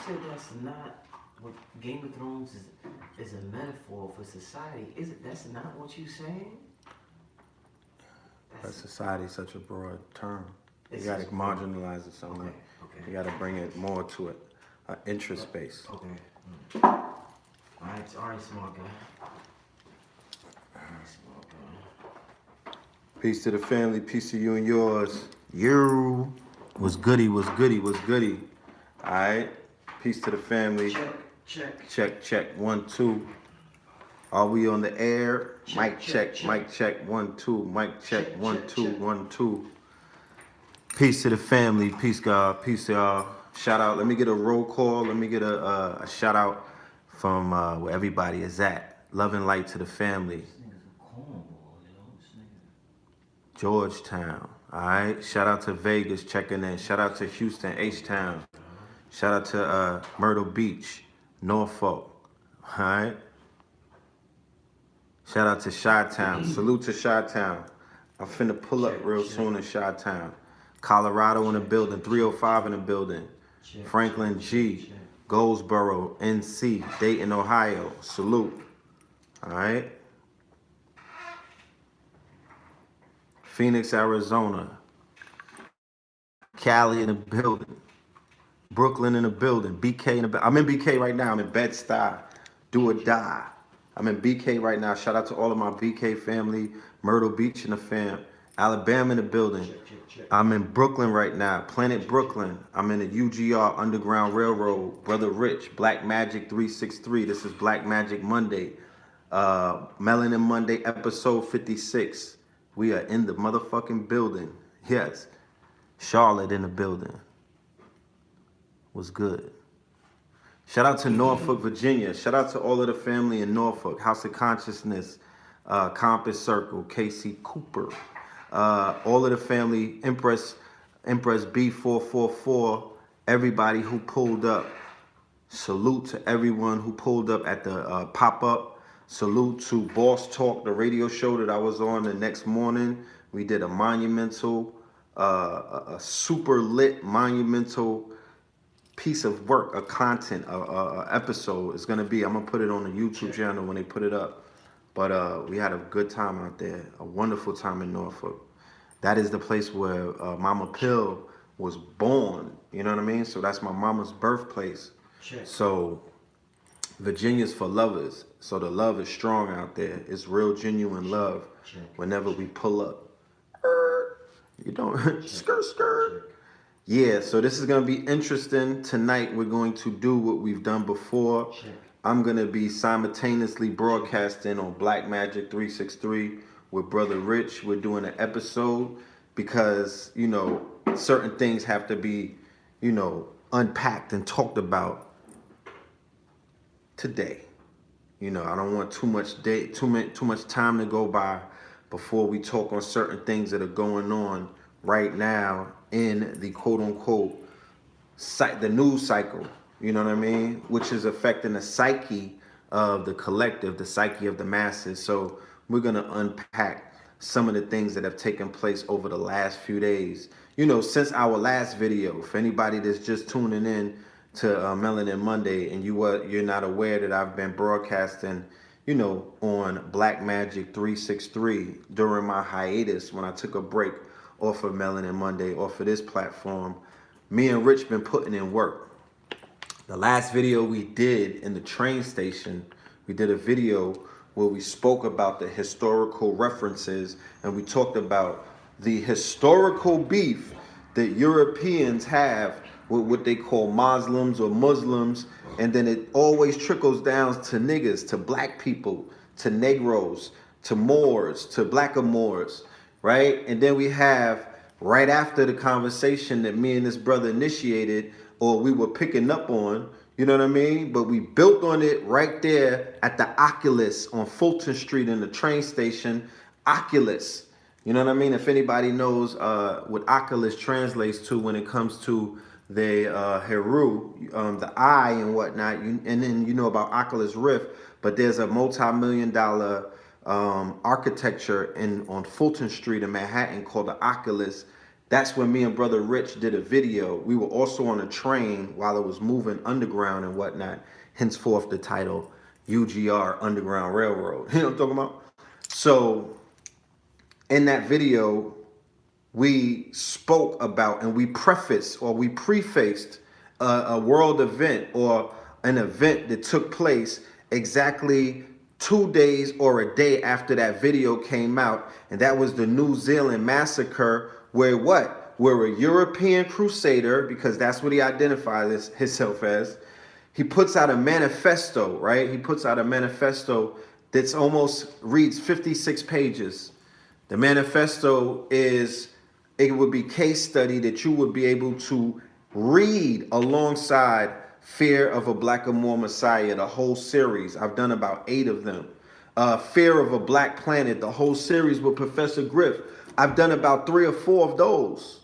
said that's not what Game of Thrones is a metaphor for society. Is it? That's not what you saying? But society is such a broad term. You It's got to just marginalize it somewhere. Okay. You got to bring it more to it. Interest base. Okay. All right, smart guy. Smart guy. Peace to the family. Peace to you and yours. You. What's goody? What's goody? What's goody? All right. Peace to the family. Check. 1, 2. Are we on the air? Mic check. Mic check. 1, 2. Mic check. 1, 2. 1, 2. Peace to the family. Peace, God. Peace, y'all. Shout out. Let me get a roll call. Let me get a shout out from where everybody is at. Love and light to the family. Georgetown. All right. Shout out to Vegas checking in. Shout out to Houston, H-Town. Shout out to Myrtle Beach, Norfolk. All right. Shout out to Chi-Town. Salute to Chi-Town. I'm finna pull up real soon in Chi-Town. Colorado in the building. 305 in the building. Franklin G. Goldsboro, NC. Dayton, Ohio. Salute. All right. Phoenix, Arizona. Cali in the building. Brooklyn in the building. BK in the building. I'm in BK right now. I'm in Bed-Stuy. Do or die. I'm in BK right now. Shout out to all of my BK family. Myrtle Beach in the fam. Alabama in the building. I'm in Brooklyn right now. Planet Brooklyn. I'm in the UGR Underground Railroad. Brother Rich. Black Magic 363. This is Black Magic Monday. Melanin Monday episode 56. We are in the motherfucking building. Yes. Charlotte in the building. What's good? Shout out to Norfolk, Virginia. Shout out to all of the family in Norfolk. House of Consciousness, Compass Circle, KC Cooper. All of the family, Empress B444, everybody who pulled up. Salute to everyone who pulled up at the pop-up. Salute to Boss Talk, the radio show that I was on the next morning. We did a monumental, a super lit monumental piece of work, a content, a episode. It's gonna be, I'm gonna put it on the YouTube channel when they put it up. But we had a good time out there, a wonderful time in Norfolk. That is the place where Mama Pill was born, you know what I mean? So that's my mama's birthplace. So Virginia's for lovers. So the love is strong out there. It's real genuine love whenever we pull up. You don't, skirt. Yeah, so this is going to be interesting. Tonight, we're going to do what we've done before. I'm going to be simultaneously broadcasting on Black Magic 363 with Brother Rich. We're doing an episode because, you know, certain things have to be, you know, unpacked and talked about today. You know, I don't want too much time to go by before we talk on certain things that are going on right now in the quote-unquote the news cycle, you know what I mean, which is affecting the psyche of the collective, the psyche of the masses. So we're going to unpack some of the things that have taken place over the last few days, you know, since our last video. For anybody that's just tuning in to Melanin Monday and you're not aware that I've been broadcasting, you know, on Black Magic 363 during my hiatus when I took a break off of Melanin Monday, off of this platform. Me and Rich been putting in work. The last video we did in the train station, we did a video where we spoke about the historical references and we talked about the historical beef that Europeans have with what they call Muslims or Muslims, and then it always trickles down to niggas, to black people, to Negroes, to Moors, to blackamoors. Right? And then we have, right after the conversation that me and this brother initiated, or we were picking up on, you know what I mean? But we built on it right there at the Oculus on Fulton Street in the train station. Oculus. You know what I mean? If anybody knows what Oculus translates to when it comes to the Heru, the eye and whatnot, and then you know about Oculus Rift, but there's a multi-million-dollar architecture on Fulton Street in Manhattan called the Oculus, That's when me and Brother Rich did a video. We were also on a train while it was moving underground and whatnot. Henceforth the title UGR Underground Railroad. You know what I'm talking about? So in that video, we spoke about and we prefaced or we prefaced a world event or an event that took place exactly 2 days or a day after that video came out. And that was the New Zealand massacre, where what? Where a European crusader, because that's what he identifies himself as, he puts out a manifesto, right? He puts out a manifesto that's almost reads 56 pages. The manifesto is, it would be case study that you would be able to read alongside Fear of a Black or More Messiah, the whole series. I've done about 8 of them. Fear of a Black Planet, the whole series with Professor Griff. I've done about 3 or 4 of those.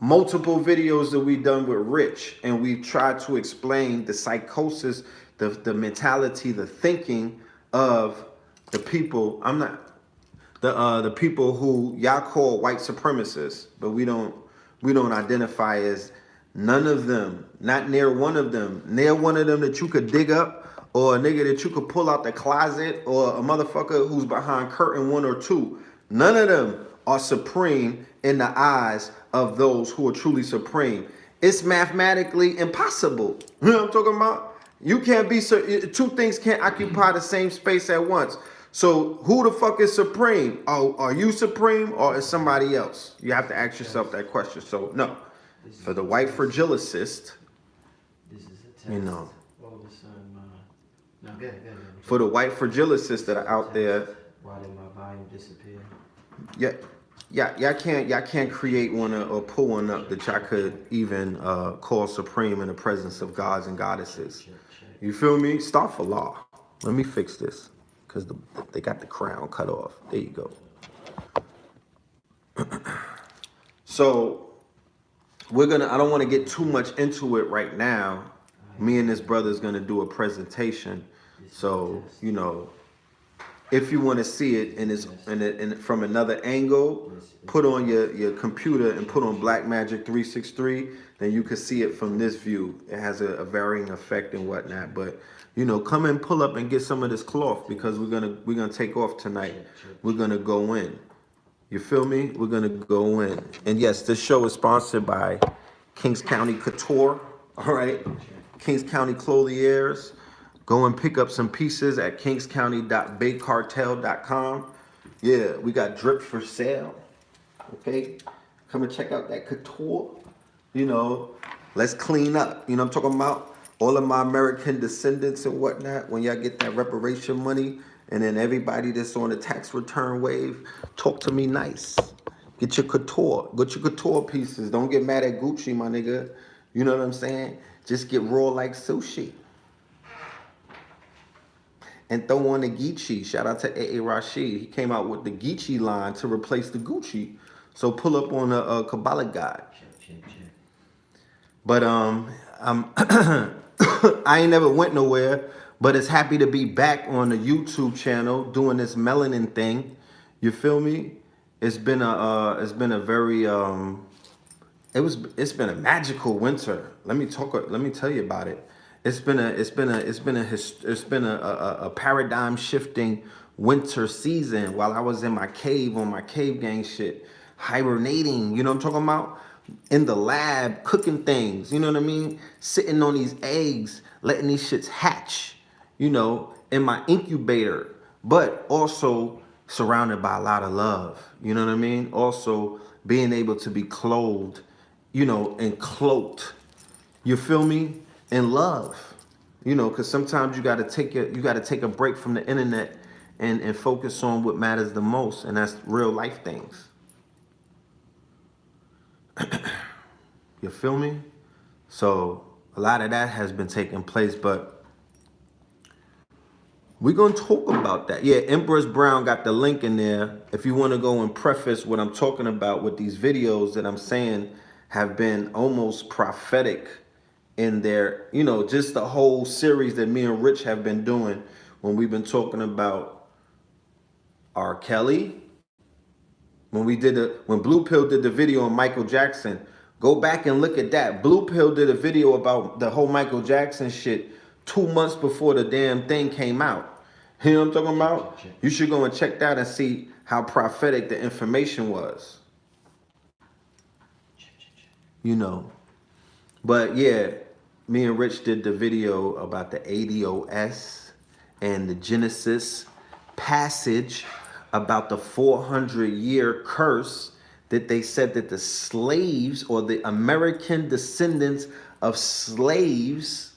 Multiple videos that we've done with Rich, and we tried to explain the psychosis, the mentality, the thinking of the people. I'm not the people who y'all call white supremacists, but we don't identify as none of them, not near one of them, near one of them that you could dig up, or a nigga that you could pull out the closet, or a motherfucker who's behind curtain 1 or 2. None of them are supreme in the eyes of those who are truly supreme. It's mathematically impossible. You know what I'm talking about? You can't be, 2 things can't occupy the same space at once. So who the fuck is supreme? Are you supreme, or is somebody else? You have to ask yourself that question. So no, for the white fragilicist, you know, for the white fragilicists that are out there, why did my volume disappear? Y'all can't create one or pull one up that y'all could even call supreme in the presence of gods and goddesses. You feel me? Start for law. Let me fix this, because they got the crown cut off. There you go. So I don't want to get too much into it right now. Me and this brother's gonna do a presentation. So, you know, if you want to see it from another angle, put on your computer and put on Blackmagic 363, then you can see it from this view. It has a varying effect and whatnot. But you know, come and pull up and get some of this cloth, because we're gonna take off tonight. We're gonna go in. You feel me? We're gonna go in. And yes, this show is sponsored by Kings County Couture. All right, Kings County Clothiers. Go and pick up some pieces at kingscounty.bakecartel.com. Yeah, we got drip for sale. Okay, come and check out that couture. You know, let's clean up. You know what I'm talking about? All of my American descendants and whatnot, when y'all get that reparation money, and then everybody that's on the tax return wave, talk to me nice. Get your couture. Get your couture pieces. Don't get mad at Gucci, my nigga. You know what I'm saying? Just get raw like sushi. And throw on the Geechee. Shout out to A.A. Rashid. He came out with the Geechee line to replace the Gucci. So pull up on a Kabbalah guide. But I ain't never went nowhere, but it's happy to be back on the YouTube channel doing this melanin thing. You feel me? It's been a very it's been a magical winter. Let me tell you about it. It's been a paradigm shifting winter season while I was in my cave on my cave gang shit, hibernating, you know what I'm talking about? In the lab, cooking things, you know what I mean? Sitting on these eggs, letting these shits hatch, you know, in my incubator, but also surrounded by a lot of love, you know what I mean? Also being able to be clothed, you know, and cloaked, you feel me? In love, you know, because sometimes you gotta take a break from the internet and focus on what matters the most, and that's real life things. You feel me? So a lot of that has been taking place, but we're gonna talk about that. Yeah, Empress Brown got the link in there. If you want to go and preface what I'm talking about with these videos that I'm saying have been almost prophetic in their, you know, just the whole series that me and Rich have been doing when we've been talking about R. Kelly, When Blue Pill did the video on Michael Jackson, go back and look at that. Blue Pill did a video about the whole Michael Jackson shit 2 months before the damn thing came out. You know what I'm talking about? You should go and check that and see how prophetic the information was. You know. But yeah, me and Rich did the video about the ADOS and the Genesis passage about the 400-year curse that they said that the slaves or the American descendants of slaves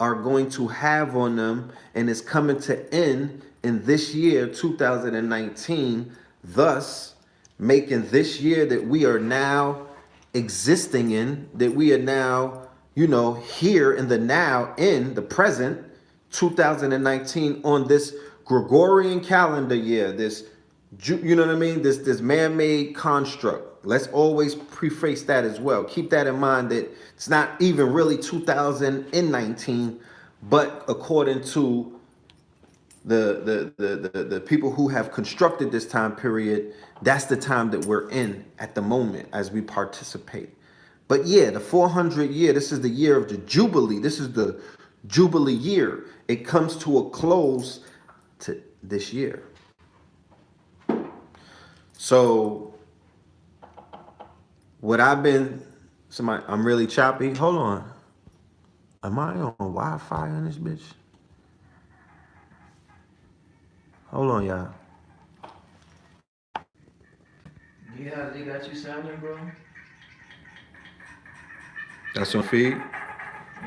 are going to have on them, and it's coming to end in this year, 2019, thus making this year that we are now existing in, that we are now, you know, here in the now, in the present, 2019, on this Gregorian calendar year, this, you know what I mean, this man-made construct. Let's always preface that as well. Keep that in mind that it's not even really 2019, but according to the people who have constructed this time period, that's the time that we're in at the moment as we participate. But yeah, the 400 year, this is the year of the Jubilee. This is the Jubilee year. It comes to a close to this year. So what I've been, I'm really choppy. Hold on. Am I on Wi-Fi on this bitch? Hold on, y'all. Yeah, how they got you sounding, bro? That's on feed?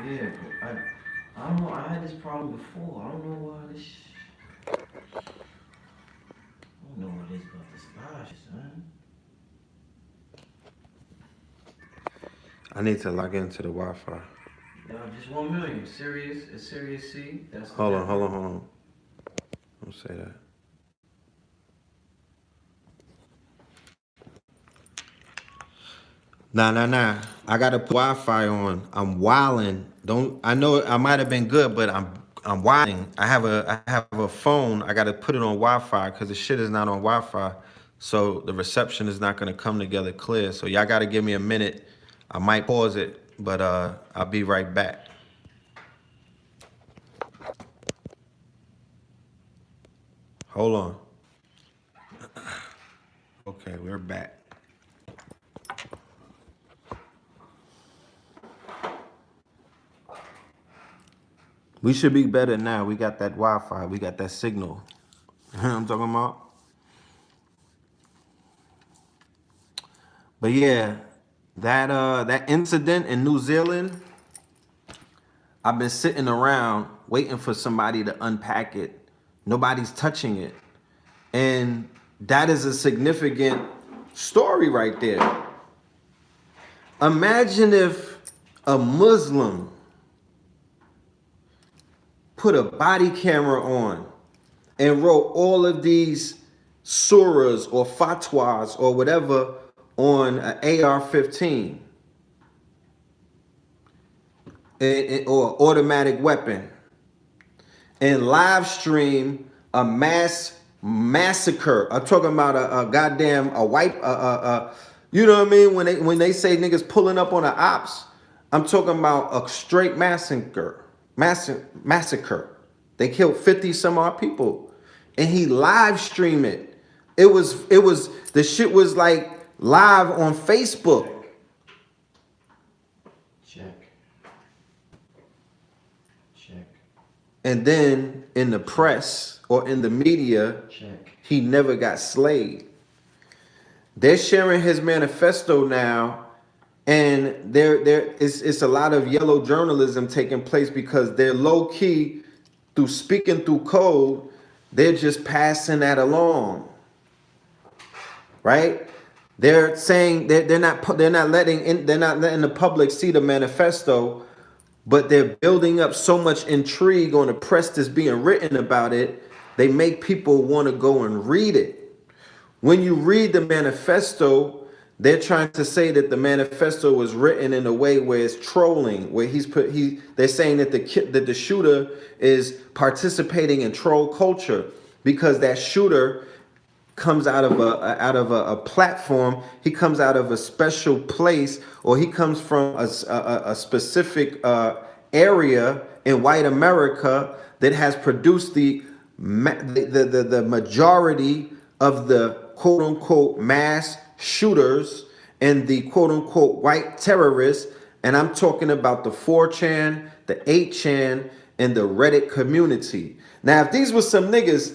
Yeah, I don't know. I had this problem before. I don't know why this. I don't know what it is about this live, son. I need to log into the Wi-Fi. No, just 1 million. Serious, it's Serious C. That's Hold on. Don't say that. Nah. I got to put Wi-Fi on. I'm wilding. I know I might have been good, but I'm wilding. I have a phone. I got to put it on Wi-Fi because the shit is not on Wi-Fi. So the reception is not going to come together clear. So y'all got to give me a minute. I might pause it, but I'll be right back. Hold on. Okay, we're back. We should be better now. We got that Wi-Fi. We got that signal. You know what I'm talking about? But yeah, that incident in New Zealand, I've been sitting around waiting for somebody to unpack it. Nobody's touching it. And that is a significant story right there. Imagine if a Muslim put a body camera on and wrote all of these surahs or fatwas or whatever on an AR-15 or automatic weapon and live stream a mass massacre. I'm talking about you know what I mean? When they say niggas pulling up on the ops, I'm talking about a straight massacre. They killed 50 some odd people, and he live streamed it. It was the shit was like live on Facebook. Check. And then in the press or in the media, he never got slayed. They're sharing his manifesto now, and it's a lot of yellow journalism taking place because they're low key through speaking through code. They're just passing that along, right? They're saying they're not letting the public see the manifesto, but they're building up so much intrigue on the press that's being written about it. They make people want to go and read it. When you read the manifesto, they're trying to say that the manifesto was written in a way where it's trolling, where they're saying that the shooter is participating in troll culture because that shooter comes out of a platform. He comes out of a special place, or he comes from a specific area in white America that has produced the majority of the quote unquote mass shooters and the quote unquote white terrorists. And I'm talking about the 4chan, the 8chan, and the Reddit community. Now, if these were some niggas,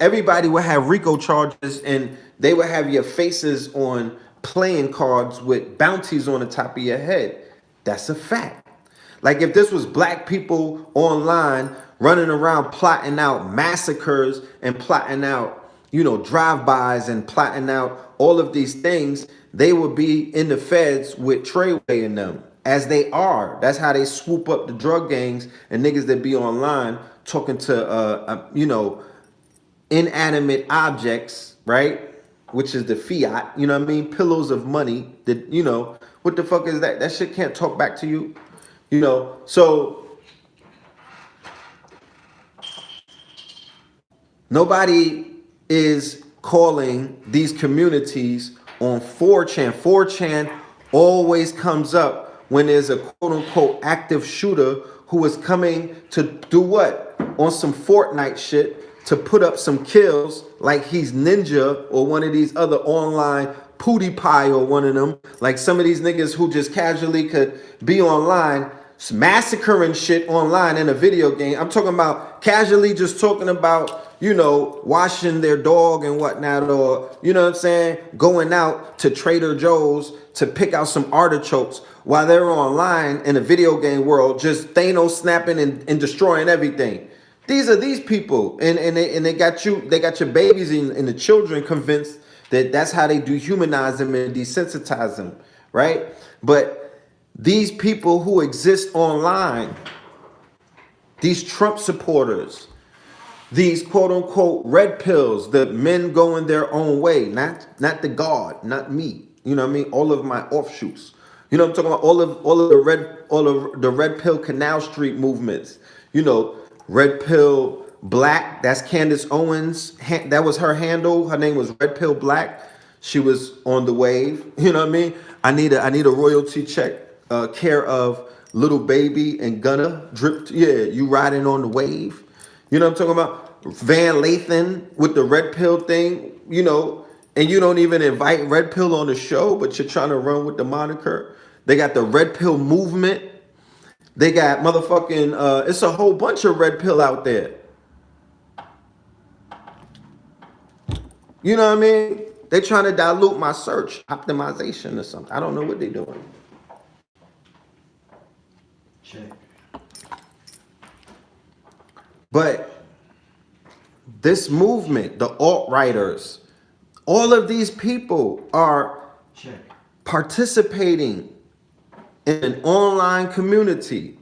everybody would have RICO charges and they would have your faces on playing cards with bounties on the top of your head. That's a fact. Like if this was black people online running around plotting out massacres and plotting out, drive-bys and plotting out all of these things, they would be in the feds with Treyway in them, as they are. That's how they swoop up the drug gangs and niggas that be online talking to, inanimate objects, right? Which is the fiat, you know what I mean? Pillows of money that, what the fuck is that? That shit can't talk back to you, So nobody is calling these communities on 4chan. 4chan always comes up when there's a quote unquote active shooter who is coming to do what? On some Fortnite shit, to put up some kills like he's Ninja or one of these other online PewDiePie or one of them. Like some of these niggas who just casually could be online massacring shit online in a video game. I'm talking about casually just talking about, washing their dog and whatnot, or, you know what I'm saying, going out to Trader Joe's to pick out some artichokes while they're online in a video game world, just Thanos snapping and destroying everything. These are these people, and they got your babies and the children convinced that that's how they dehumanize them and desensitize them, right? But these people who exist online, these Trump supporters, these quote unquote red pills, the men going their own way, not the God, not me. You know what I mean? All of my offshoots. You know what I'm talking about? All of the red pill Canal Street movements. Red Pill Black, that's Candace Owens. That was her handle. Her name was Red Pill Black. She was on the wave. You know what I mean? I need a royalty check, care of Little Baby and Gunna. Drip. Yeah, you riding on the wave. You know what I'm talking about? Van Lathan with the Red Pill thing, and you don't even invite Red Pill on the show, but you're trying to run with the moniker. They got the Red Pill movement. They got motherfucking, it's a whole bunch of red pill out there. You know what I mean? They trying to dilute my search optimization or something. I don't know what they doing. Check. But this movement, the alt-righters, all of these people are participating in an online community.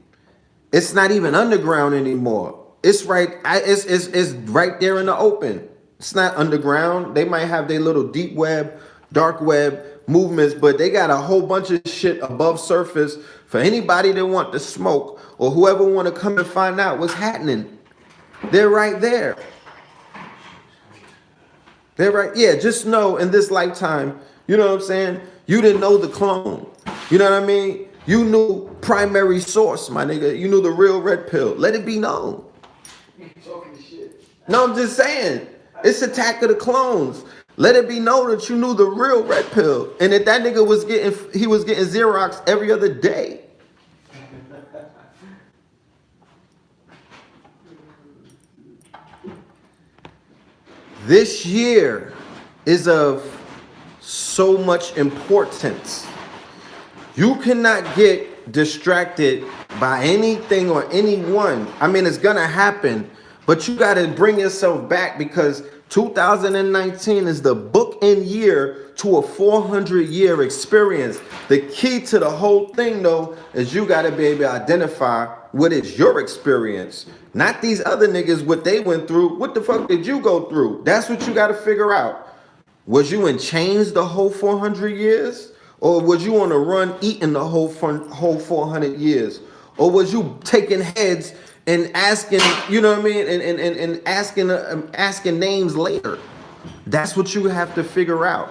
It's not even underground anymore. It's right there in the open. It's not underground. They might have their little deep web, dark web movements, but they got a whole bunch of shit above surface for anybody that want to smoke or whoever want to come and find out what's happening. They're right there. They're right. Yeah, just know in this lifetime, you know what I'm saying? You didn't know the clone. You know what I mean? You knew primary source, my nigga. You knew the real red pill. Let it be known. Talking shit. No, I'm just saying. It's Attack of the Clones. Let it be known that you knew the real red pill. And that nigga was getting Xerox every other day. This year is of so much importance. You cannot get distracted by anything or anyone. I mean, it's gonna happen, but you gotta bring yourself back because 2019 is the bookend year to a 400-year experience. The key to the whole thing, though, is you gotta be able to identify what is your experience. Not these other niggas, what they went through. What the fuck did you go through? That's what you gotta figure out. Was you in chains the whole 400 years? Or was you on a run eating the whole 400 years? Or was you taking heads and asking, you know what I mean, and asking names later? That's what you have to figure out.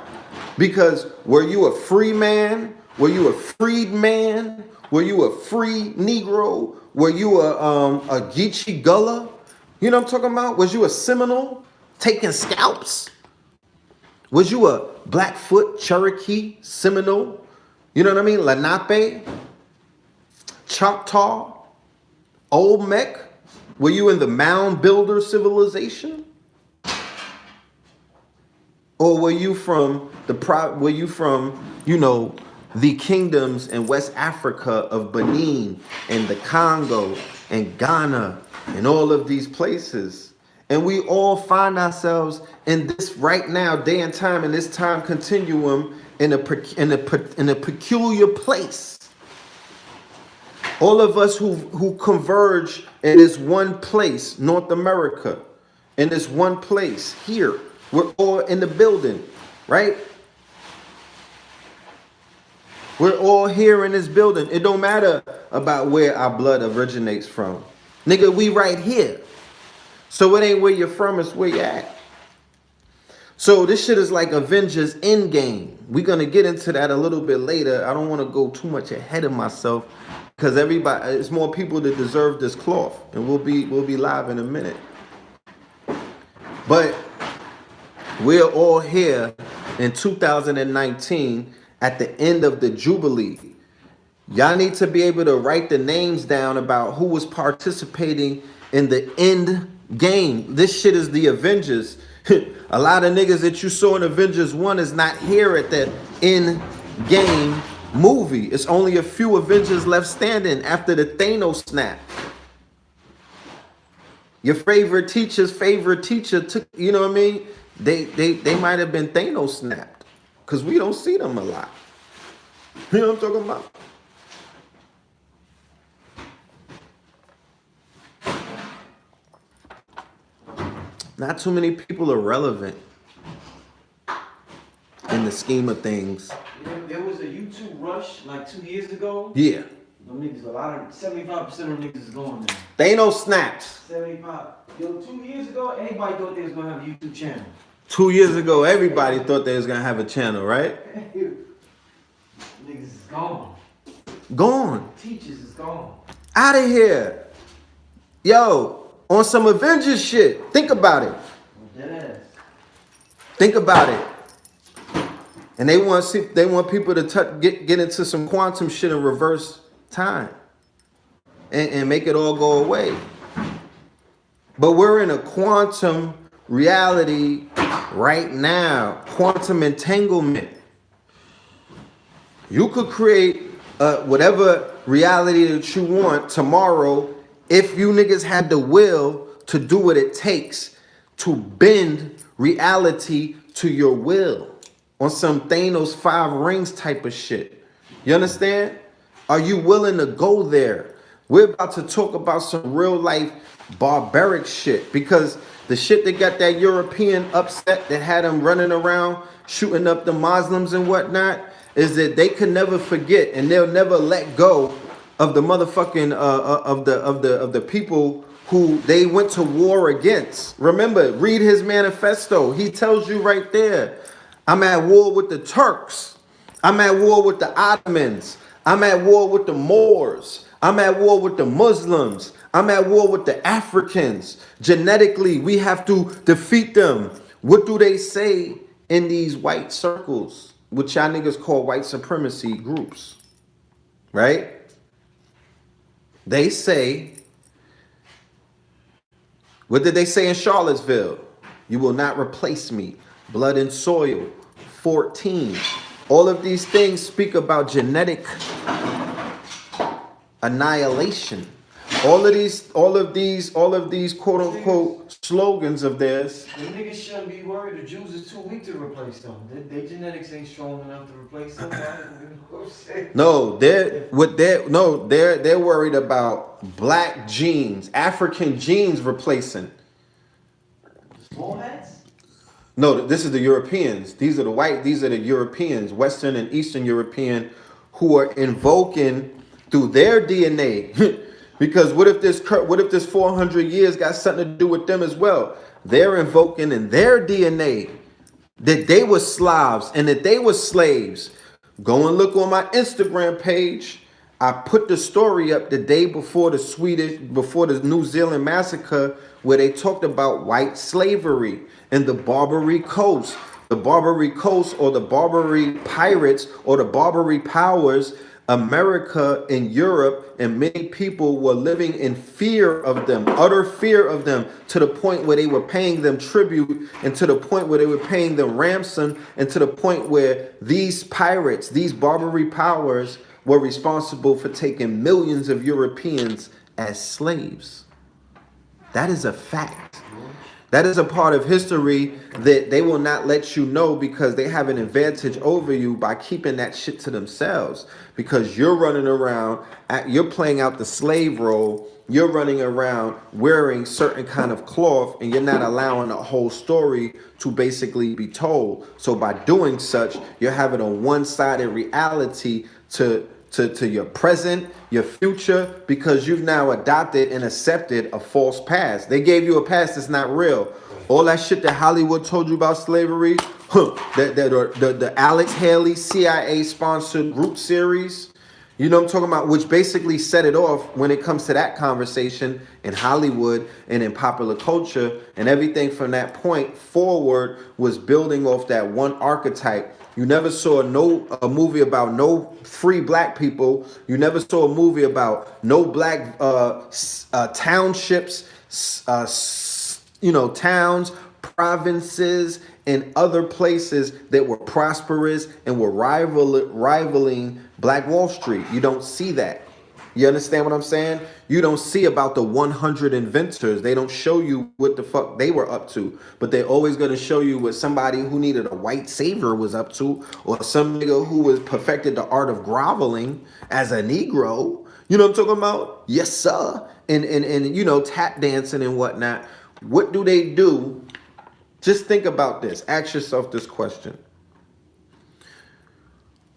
Because were you a free man? Were you a freed man? Were you a free Negro? Were you a Geechee Gullah? You know what I'm talking about? Was you a Seminole taking scalps? Was you a Blackfoot, Cherokee, Seminole? You know what I mean? Lenape, Choctaw, Olmec? Were you in the mound builder civilization? Or were you from the kingdoms in West Africa of Benin and the Congo and Ghana and all of these places? And we all find ourselves in this right now, day and time, in this time continuum, in a peculiar place. All of us who converge in this one place, North America, in this one place here. We're all in the building, right? We're all here in this building. It don't matter about where our blood originates from. Nigga, we right here. So it ain't where you're from, it's where you're at. So this shit is like Avengers Endgame. We're going to get into that a little bit later. I don't want to go too much ahead of myself because it's more people that deserve this cloth. And we'll be live in a minute. But we're all here in 2019 at the end of the Jubilee. Y'all need to be able to write the names down about who was participating in the end game. This shit is the Avengers. A lot of niggas that you saw in Avengers 1 is not here at the end game movie. It's only a few Avengers left standing after the Thanos snap. Your favorite teacher's favorite teacher took, you know what I mean? They might have been Thanos snapped because we don't see them a lot. You know what I'm talking about? Not too many people are relevant in the scheme of things. There was a YouTube rush like 2 years ago. Yeah. Them niggas, 75% of them niggas is gone now. Thanos snaps. 75. Yo, 2 years ago, anybody thought they was gonna have a YouTube channel. 2 years ago, everybody thought they was gonna have a channel, right? Niggas is gone. Gone. Teachers is gone. Out of here. Yo, on some Avengers shit. Think about it. Deadass. Think about it. And they want people to get into some quantum shit in reverse time. And make it all go away. But we're in a quantum reality right now. Quantum entanglement. You could create whatever reality that you want tomorrow if you niggas had the will to do what it takes to bend reality to your will. On some Thanos 5 rings type of shit. You understand? Are you willing to go there? We're about to talk about some real life barbaric shit because the shit that got that European upset that had them running around shooting up the Muslims and whatnot is that they can never forget and they'll never let go of the motherfucking of the people who they went to war against. Remember, read his manifesto. He tells you right there, I'm at war with the Turks. I'm at war with the Ottomans. I'm at war with the Moors. I'm at war with the Muslims. I'm at war with the Africans. Genetically, we have to defeat them. What do they say in these white circles, which y'all niggas call white supremacy groups? Right? They say, what did they say in Charlottesville? You will not replace me. Blood and soil. 14. All of these things speak about genetic annihilation. All of these quote unquote slogans of theirs. The niggas shouldn't be worried. The Jews is too weak to replace them. Their genetics ain't strong enough to replace somebody. No, they're worried about black genes, African genes replacing. Small hats? No, this is the Europeans. These are the Europeans, Western and Eastern European, who are invoking through their DNA. Because what if this 400 years got something to do with them as well? They're invoking in their DNA that they were Slavs and that they were slaves. Go and look on my Instagram page. I put the story up the day before the New Zealand massacre, where they talked about white slavery and the Barbary Coast. The Barbary Coast, or the Barbary pirates, or the Barbary powers, America and Europe, and many people were living in fear of them, utter fear of them, to the point where they were paying them tribute, and to the point where they were paying them ransom, and to the point where these pirates, these Barbary powers, were responsible for taking millions of Europeans as slaves. That is a fact. That is a part of history that they will not let you know, because they have an advantage over you by keeping that shit to themselves. Because you're running around, you're playing out the slave role, you're running around wearing certain kind of cloth, and you're not allowing the whole story to basically be told. So by doing such, you're having a one-sided reality to your present, your future, because you've now adopted and accepted a false past. They gave you a past that's not real. All that shit that Hollywood told you about slavery, the Alex Haley CIA sponsored Root series, you know what I'm talking about, which basically set it off when it comes to that conversation in Hollywood and in popular culture, and everything from that point forward was building off that one archetype. You never saw a movie about no free black people. You never saw a movie about no black townships, towns, provinces, and other places that were prosperous and were rivaling Black Wall Street. You don't see that. You understand what I'm saying? You don't see about the 100 inventors. They don't show you what the fuck they were up to. But they're always going to show you what somebody who needed a white savior was up to, or some nigga who was perfected the art of groveling as a Negro. You know what I'm talking about? Yes, sir. And tap dancing and whatnot. What do they do? Just think about this. Ask yourself this question.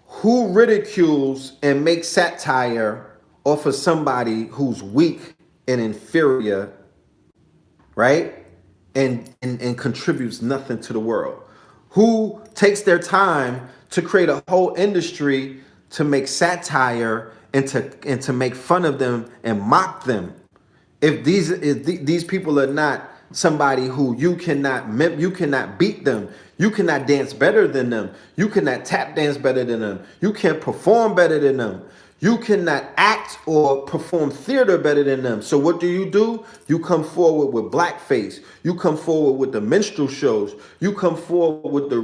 Who ridicules and makes satire off of somebody who's weak and inferior, right? And contributes nothing to the world? Who takes their time to create a whole industry to make satire and to make fun of them and mock them? If these people are not somebody who you cannot beat them, you cannot dance better than them, you cannot tap dance better than them, you can't perform better than them, you cannot act or perform theater better than them. So what do? You come forward with blackface. You come forward with the minstrel shows. You come forward with the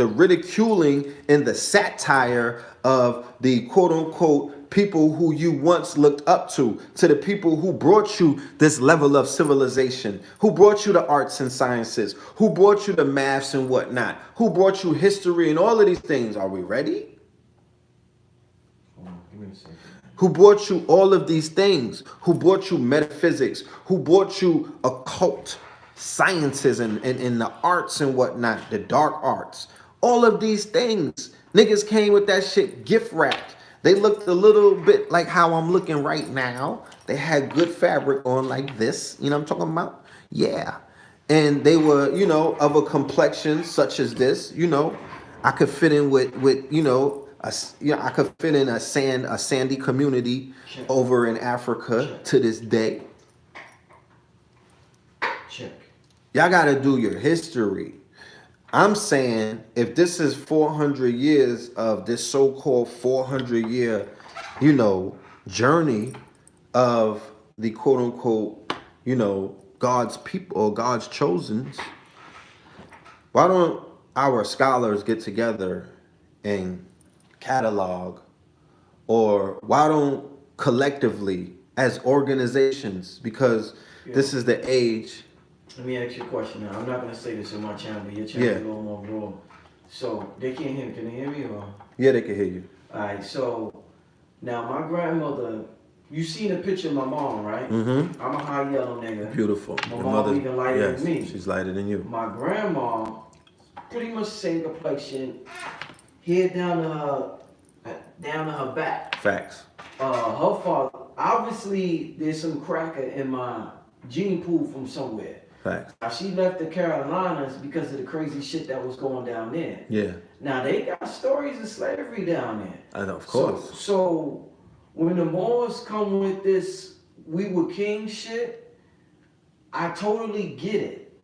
ridiculing and the satire of the quote unquote people who you once looked up to the people who brought you this level of civilization, who brought you the arts and sciences, who brought you the maths and whatnot, who brought you history and all of these things. Are we ready? Who brought you all of these things, who brought you metaphysics, who brought you occult sciences and the arts and whatnot, the dark arts, all of these things. Niggas came with that shit gift wrapped. They looked a little bit like how I'm looking right now. They had good fabric on like this, you know what I'm talking about? Yeah. And they were, of a complexion such as this, I could fit in with I could fit in a sandy community over in Africa to this day. Check. Y'all got to do your history. I'm saying if this is 400 years of this so-called 400-year, journey of the quote-unquote, God's people or God's chosens, why don't our scholars get together and catalog, or why don't collectively as organizations, because this is the age. Let me ask you a question now. I'm not going to say this in my channel, but your channel is a little more raw. So they can't hear me. Can they hear me? Or? Yeah, they can hear you. All right. So now my grandmother, you seen a picture of my mom, right? Mm-hmm. I'm a high yellow nigga. Beautiful. My mom even lighter than me. She's lighter than you. My grandma, pretty much same complexion, hair down to her back. Facts. Her father, obviously there's some cracker in my gene pool from somewhere. Facts. Now, she left the Carolinas because of the crazy shit that was going down there. Yeah. Now they got stories of slavery down there. I know, of course. So when the Moors come with this "we were king" shit, I totally get it.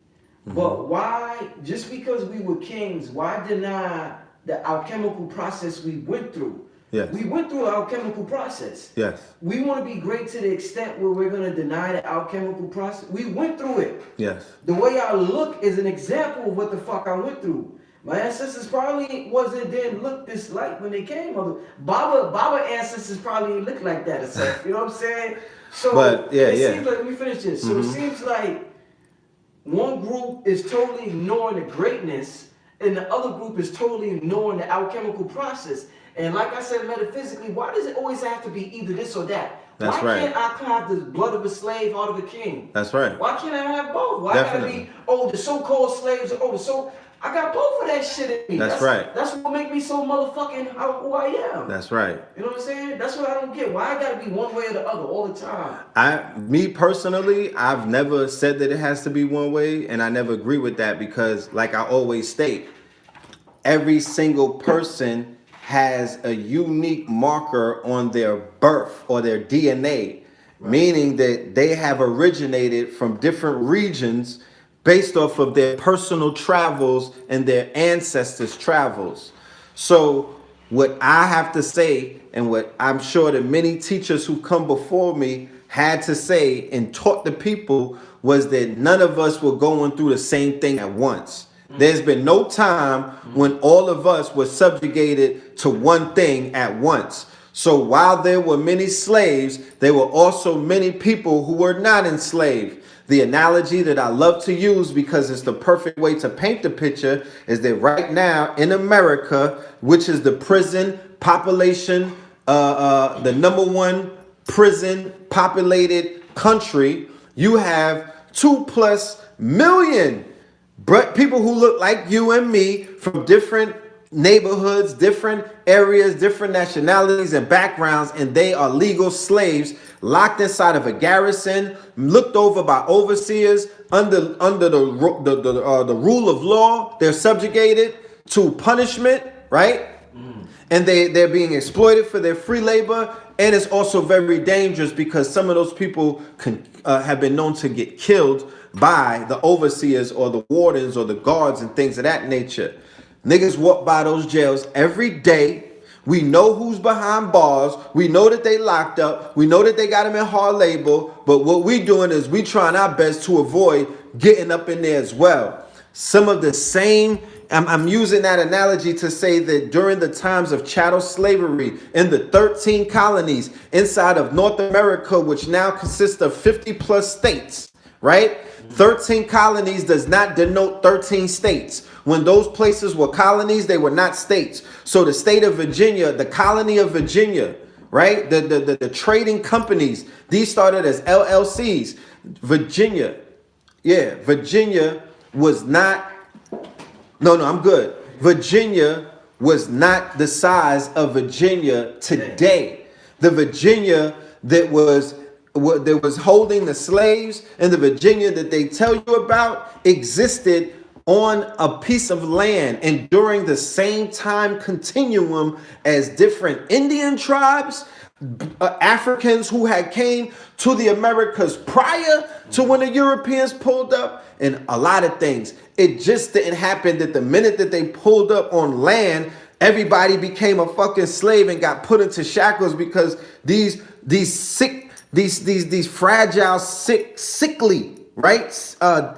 But why, just because we were kings, why deny the alchemical process we went through? Yes. We went through an alchemical process. Yes. We want to be great to the extent where we're going to deny the alchemical process. We went through it. Yes. The way I look is an example of what the fuck I went through. My ancestors probably didn't look this like when they came. Baba ancestors probably looked like that. You know what I'm saying? So but, it seems like, let me finish this. So it seems like one group is totally ignoring the greatness and the other group is totally ignoring the alchemical process. And like I said, metaphysically, why does it always have to be either this or that? That's why right. can't I have the blood of a slave, heart of a king? That's right. Why can't I have both? Why Definitely. gotta be, the so-called slaves, I got both of that shit in me. That's right. That's what make me so motherfucking who I am. That's right. You know what I'm saying? That's what I don't get. Why I gotta be one way or the other all the time? Me personally, I've never said that it has to be one way, and I never agree with that because, like I always state, every single person has a unique marker on their birth or their DNA, meaning that they have originated from different regions based off of their personal travels and their ancestors' travels. So what I have to say, and what I'm sure that many teachers who come before me had to say and taught the people, was that none of us were going through the same thing at once. There's been no time when all of us were subjugated to one thing at once. So while there were many slaves, there were also many people who were not enslaved. The analogy that I love to use, because it's the perfect way to paint the picture, is that right now in America, which is the prison population, the #1 prison populated country, you have 2+ million people who look like you and me from different neighborhoods, different areas, different nationalities and backgrounds, and they are legal slaves locked inside of a garrison, looked over by overseers under the rule of law. They're subjugated to punishment, right? And they're being exploited for their free labor. And it's also very dangerous because some of those people have been known to get killed by the overseers or the wardens or the guards and things of that nature. Niggas walk by those jails every day. We know who's behind bars. We know that they locked up. We know that they got them in hard labor. But what we doing is we trying our best to avoid getting up in there as well. Some of the same, I'm using that analogy to say that during the times of chattel slavery in the 13 colonies inside of North America, which now consists of 50+ states, right? 13 colonies does not denote 13 states. When those places were colonies, they were not states. So the state of Virginia, the colony of Virginia, right? The trading companies, these started as LLCs. Virginia was not, I'm good. Virginia was not the size of Virginia today. The Virginia that was holding the slaves, and the Virginia that they tell you about existed on a piece of land and during the same time continuum as different Indian tribes, Africans who had came to the Americas prior to when the Europeans pulled up, and a lot of things. It just didn't happen that the minute that they pulled up on land, everybody became a fucking slave and got put into shackles because these fragile, sickly, right?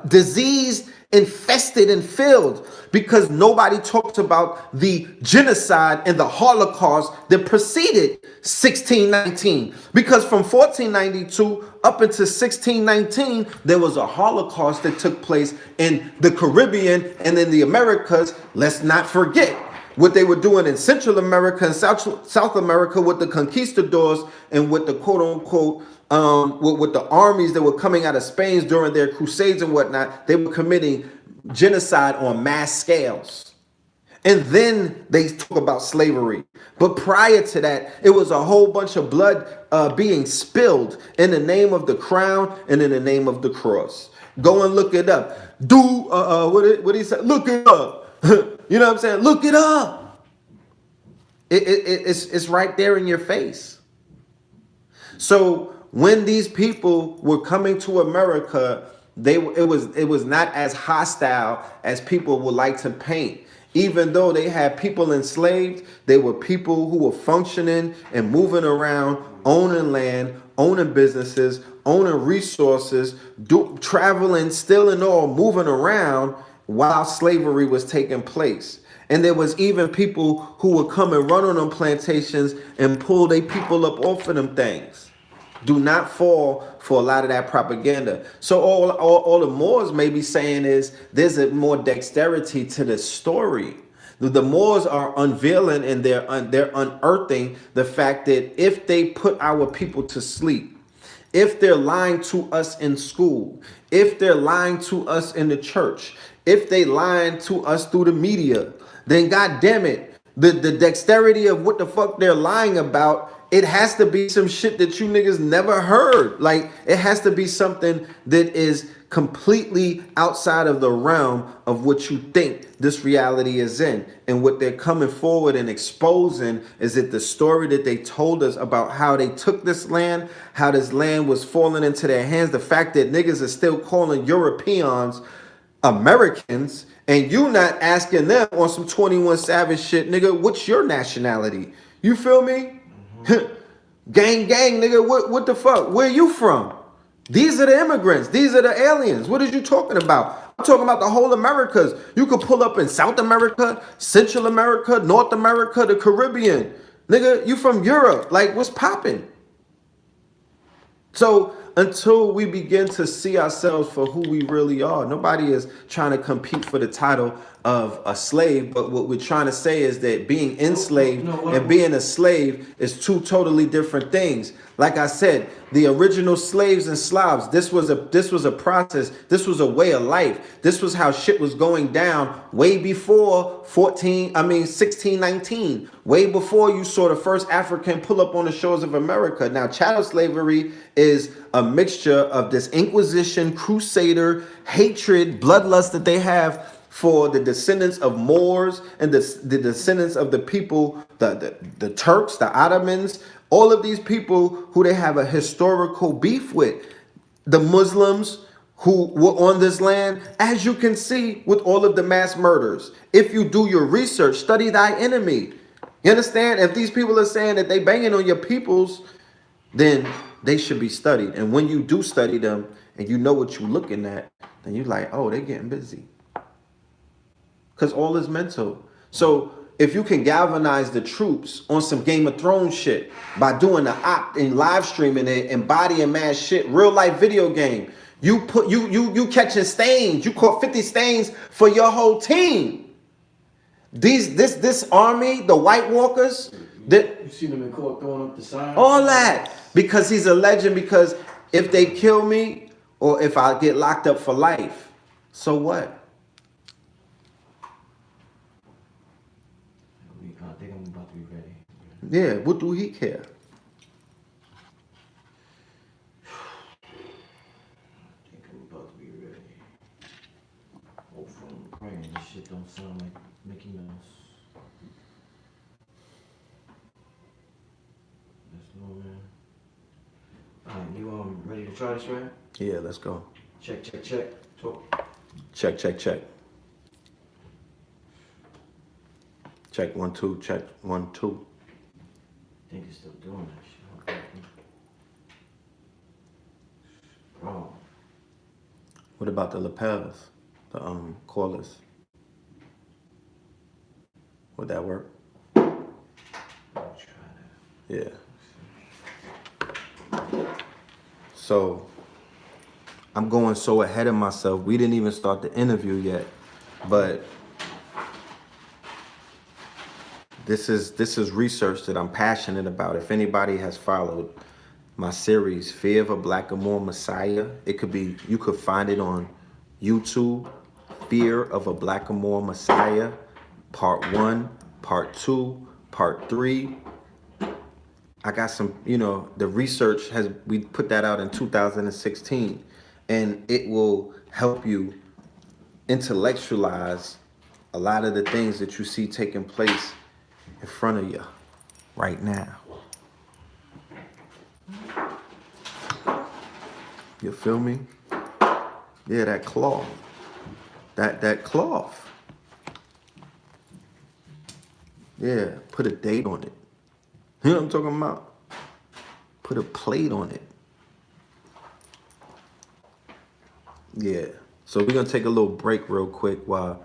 Diseased, infested, and filled, because nobody talked about the genocide and the Holocaust that preceded 1619. Because from 1492 up until 1619, there was a Holocaust that took place in the Caribbean and in the Americas. Let's not forget what they were doing in Central America and South America with the conquistadors and with the quote unquote with the armies that were coming out of Spain during their crusades and whatnot. They were committing genocide on mass scales. And then they talk about slavery. But prior to that, it was a whole bunch of blood being spilled in the name of the crown and in the name of the cross. Go and look it up. What he said? Look it up. You know what I'm saying? Look it up. It's right there in your face. So when these people were coming to America, it was not as hostile as people would like to paint. Even though they had people enslaved, they were people who were functioning and moving around, owning land, owning businesses, owning resources, traveling, still and all, moving around while slavery was taking place. And there was even people who would come and run on them plantations and pull their people up off of them things. Do not fall for a lot of that propaganda. So all the Moors may be saying is there's a more dexterity to the story. The Moors are unveiling and they're unearthing the fact that if they put our people to sleep, if they're lying to us in school, if they're lying to us in the church, if they lying to us through the media, then God damn it, the dexterity of what the fuck they're lying about, it has to be some shit that you niggas never heard. Like, it has to be something that is completely outside of the realm of what you think this reality is in. And what they're coming forward and exposing is that the story that they told us about how they took this land, how this land was falling into their hands, the fact that niggas are still calling Europeans Americans, and you not asking them on some 21 Savage shit, nigga, what's your nationality? You feel me? Gang, nigga, what the fuck? Where you from? These are the immigrants. These are the aliens. What are you talking about? I'm talking about the whole Americas. You could pull up in South America, Central America, North America, the Caribbean. Nigga, you from Europe. Like, what's popping? So until we begin to see ourselves for who we really are, nobody is trying to compete for the title of a slave. But what we're trying to say is that being enslaved and being a slave is two totally different things. Like I said, the original slaves and Slavs, this was a process. This was a way of life. This was how shit was going down way before 1619, way before you saw the first African pull up on the shores of America. Now, chattel slavery is a mixture of this Inquisition, Crusader, hatred, bloodlust that they have for the descendants of Moors and the descendants of the people, the Turks, the Ottomans, all of these people who they have a historical beef with. The Muslims who were on this land, as you can see with all of the mass murders. If you do your research, study thy enemy. You understand? If these people are saying that they banging on your peoples, then they should be studied. And when you do study them and you know what you're looking at, then you're like, oh, they're getting busy. Because all is mental. So if you can galvanize the troops on some Game of Thrones shit by doing the opt and live streaming it and bodying mad shit, real life video game, you catching stains. You caught 50 stains for your whole team. This army, the White Walkers, that you see them in court throwing up the sign. All that because he's a legend. Because if they kill me or if I get locked up for life, so what? I think I'm about to be ready. Yeah, what do he care? I think I'm about to be ready. Hopefully I'm praying this shit don't sound like Mickey Mouse. Let's go, man. Alright, you ready to try this, right? Yeah, let's go. Check. Talk. Check. Check 1 2. Check 1 2. I think it's still doing that shit. Bro. What about the lapels? The cordless? Would that work? I'll try that. Yeah. So I'm going so ahead of myself. We didn't even start the interview yet, but this is research that I'm passionate about. If anybody has followed my series, Fear of a Blackamoor Messiah, you could find it on YouTube, Fear of a Blackamoor Messiah, Part 1, Part 2, Part 3. I got some, the research we put that out in 2016. and it will help you intellectualize a lot of the things that you see taking place in front of you right now. You feel me? Yeah, that cloth. That cloth. Yeah, put a date on it. You know what I'm talking about? Put a plate on it. Yeah. So we're gonna take a little break real quick while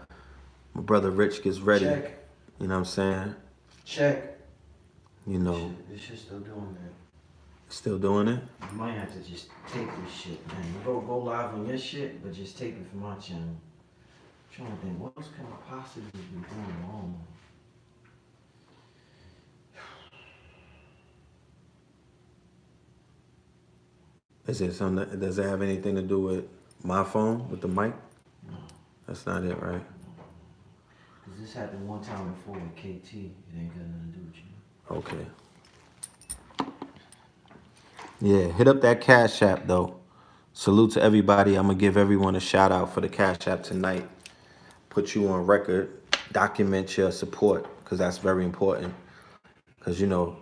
my brother Rich gets ready. Check. You know what I'm saying? Check. You know. This shit still doing that. Still doing it? You might have to just tape this shit, man. Go live on your shit, but just tape it for my channel. I'm trying to think, what else can I possibly be doing wrong? Is it something? Does it have anything to do with my phone with the mic? No. That's not it, right? Because this happened one time before with KT. It ain't got nothing to do with you. Okay. Yeah, hit up that Cash App though. Salute to everybody. I'm gonna give everyone a shout out for the Cash App tonight. Put you on record. Document your support, because that's very important. Because you know,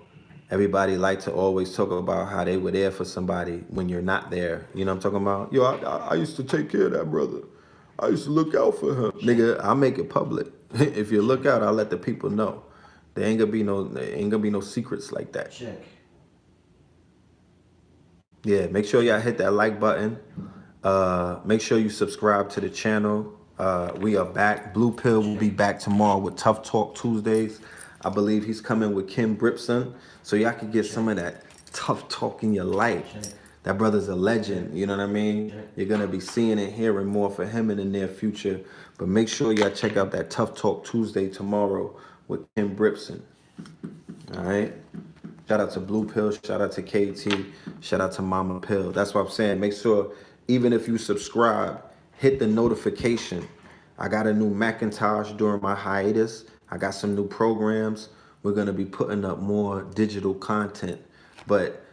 everybody like to always talk about how they were there for somebody when you're not there. You know what I'm talking about? Yo, I used to take care of that brother. I used to look out for him. Nigga, I'll make it public. If you look out, I'll let the people know. There ain't gonna be no secrets like that. Check. Yeah, make sure y'all hit that like button. Make sure you subscribe to the channel. We are back. Blue Pill will be back tomorrow with Tough Talk Tuesdays. I believe he's coming with Kim Bripson, so y'all can get some of that tough talk in your life. That brother's a legend, you know what I mean? You're gonna be seeing and hearing more for him in the near future. But make sure y'all check out that Tough Talk Tuesday tomorrow with Kim Bripson. All right? Shout out to Blue Pill, shout out to KT, shout out to Mama Pill. That's what I'm saying. Make sure, even if you subscribe, hit the notification. I got a new Macintosh during my hiatus. I got some new programs. We're gonna be putting up more digital content. But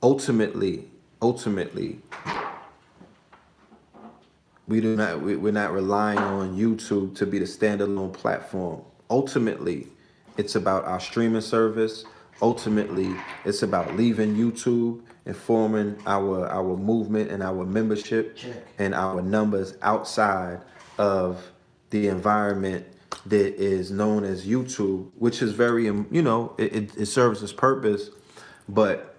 ultimately, we're not relying on YouTube to be the standalone platform. Ultimately, it's about our streaming service. Ultimately, it's about leaving YouTube and forming our movement and our membership and our numbers outside of the environment that is known as YouTube, which is very, you know, it serves its purpose, but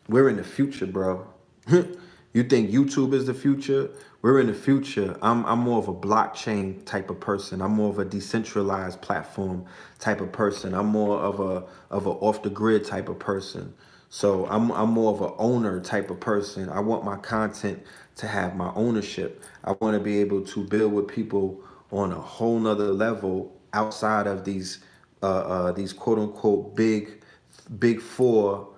we're in the future, bro. You think YouTube is the future? We're in the future. I'm more of a blockchain type of person. I'm more of a decentralized platform type of person. I'm more of a off the grid type of person. So I'm more of an owner type of person. I want my content to have my ownership. I want to be able to build with people on a whole nother level outside of these quote unquote big four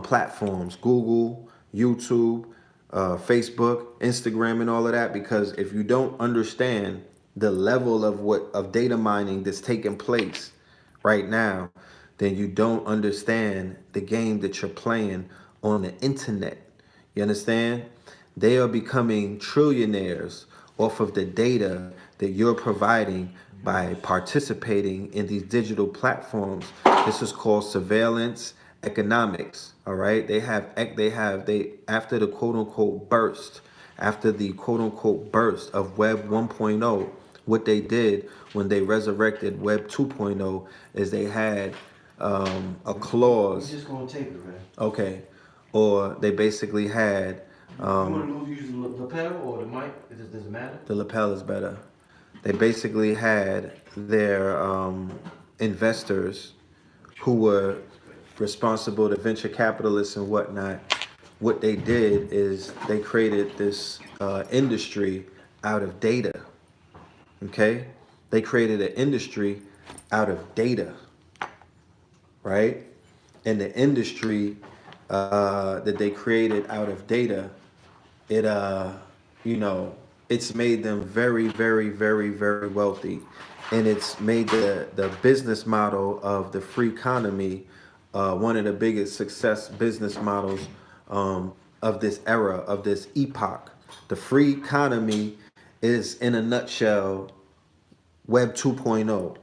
platforms: Google, YouTube, Facebook, Instagram, and all of that. Because if you don't understand the level of data mining that's taking place right now, then you don't understand the game that you're playing on the internet. You understand? They are becoming trillionaires off of the data that you're providing by participating in these digital platforms. This is called surveillance economics. All right. They after the quote unquote burst, after the quote unquote burst of Web 1.0, what they did when they resurrected Web 2.0 is they had a clause. We're just gonna tape it, man. Okay. Or they basically had. You want to use the lapel or the mic? Does it matter? The lapel is better. They basically had their investors who were responsible to venture capitalists and whatnot. What they did is they created this industry out of data. Okay? They created an industry out of data, right? And the industry that they created out of data, it it's made them very, very, very, very wealthy, and it's made the business model of the free economy one of the biggest success business models of this era, of this epoch. The free economy is, in a nutshell, Web 2.0,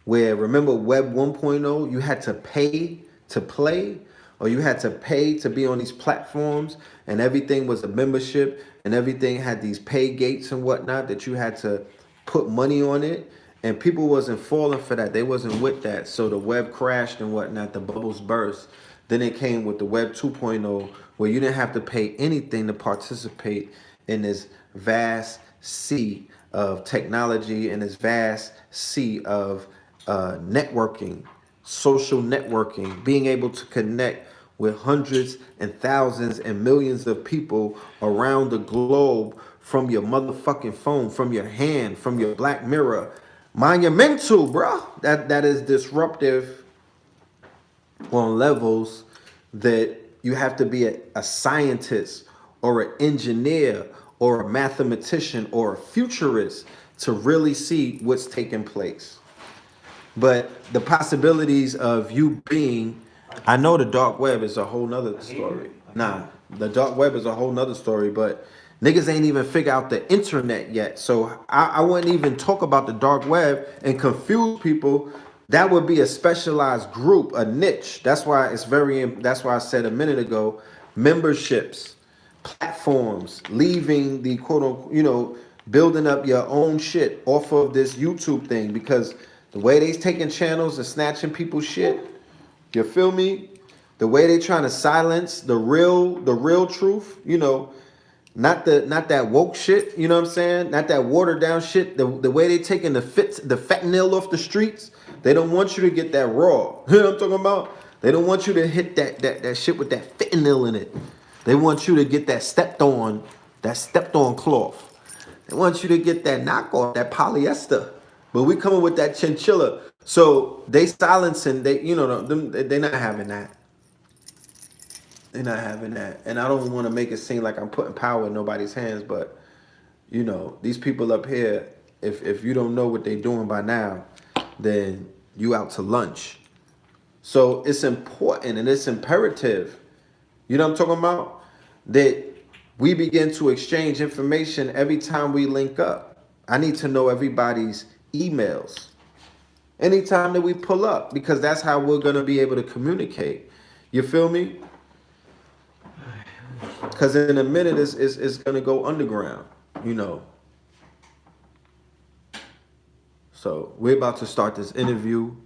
where remember Web 1.0, you had to pay to play, or you had to pay to be on these platforms, and everything was a membership, and everything had these pay gates and whatnot that you had to put money on it, and people wasn't falling for that. They wasn't with that. So the web crashed and whatnot, the bubbles burst. Then it came with the Web 2.0, where you didn't have to pay anything to participate in this vast sea of technology and this vast sea of networking, social networking, being able to connect with hundreds and thousands and millions of people around the globe from your motherfucking phone, from your hand, from your Black Mirror. Monumental, bro. That is disruptive on levels that you have to be a scientist or an engineer or a mathematician or a futurist to really see what's taking place. But the possibilities of you being, I know the dark web is a whole nother story. Nah, the dark web is a whole nother story, but niggas ain't even figure out the internet yet. So I wouldn't even talk about the dark web and confuse people. That would be a specialized group, a niche. That's why that's why I said a minute ago, memberships, platforms, leaving the quote unquote, building up your own shit off of this YouTube thing, because the way they's taking channels and snatching people's shit, you feel me? The way they trying to silence the real truth, not that woke shit, you know what I'm saying? Not that watered down shit. The way they taking the fentanyl off the streets, they don't want you to get that raw. You know what I'm talking about? They don't want you to hit that shit with that fentanyl in it. They want you to get that stepped on cloth. They want you to get that knockoff, that polyester. But we coming with that chinchilla. So they silencing, they're not having that. They're not having that. And I don't want to make it seem like I'm putting power in nobody's hands, but these people up here, if you don't know what they're doing by now, then you out to lunch. So it's important and it's imperative, you know what I'm talking about, that we begin to exchange information every time we link up. I need to know everybody's emails anytime that we pull up, because that's how we're going to be able to communicate. You feel me? Because in a minute, it's going to go underground, So we're about to start this interview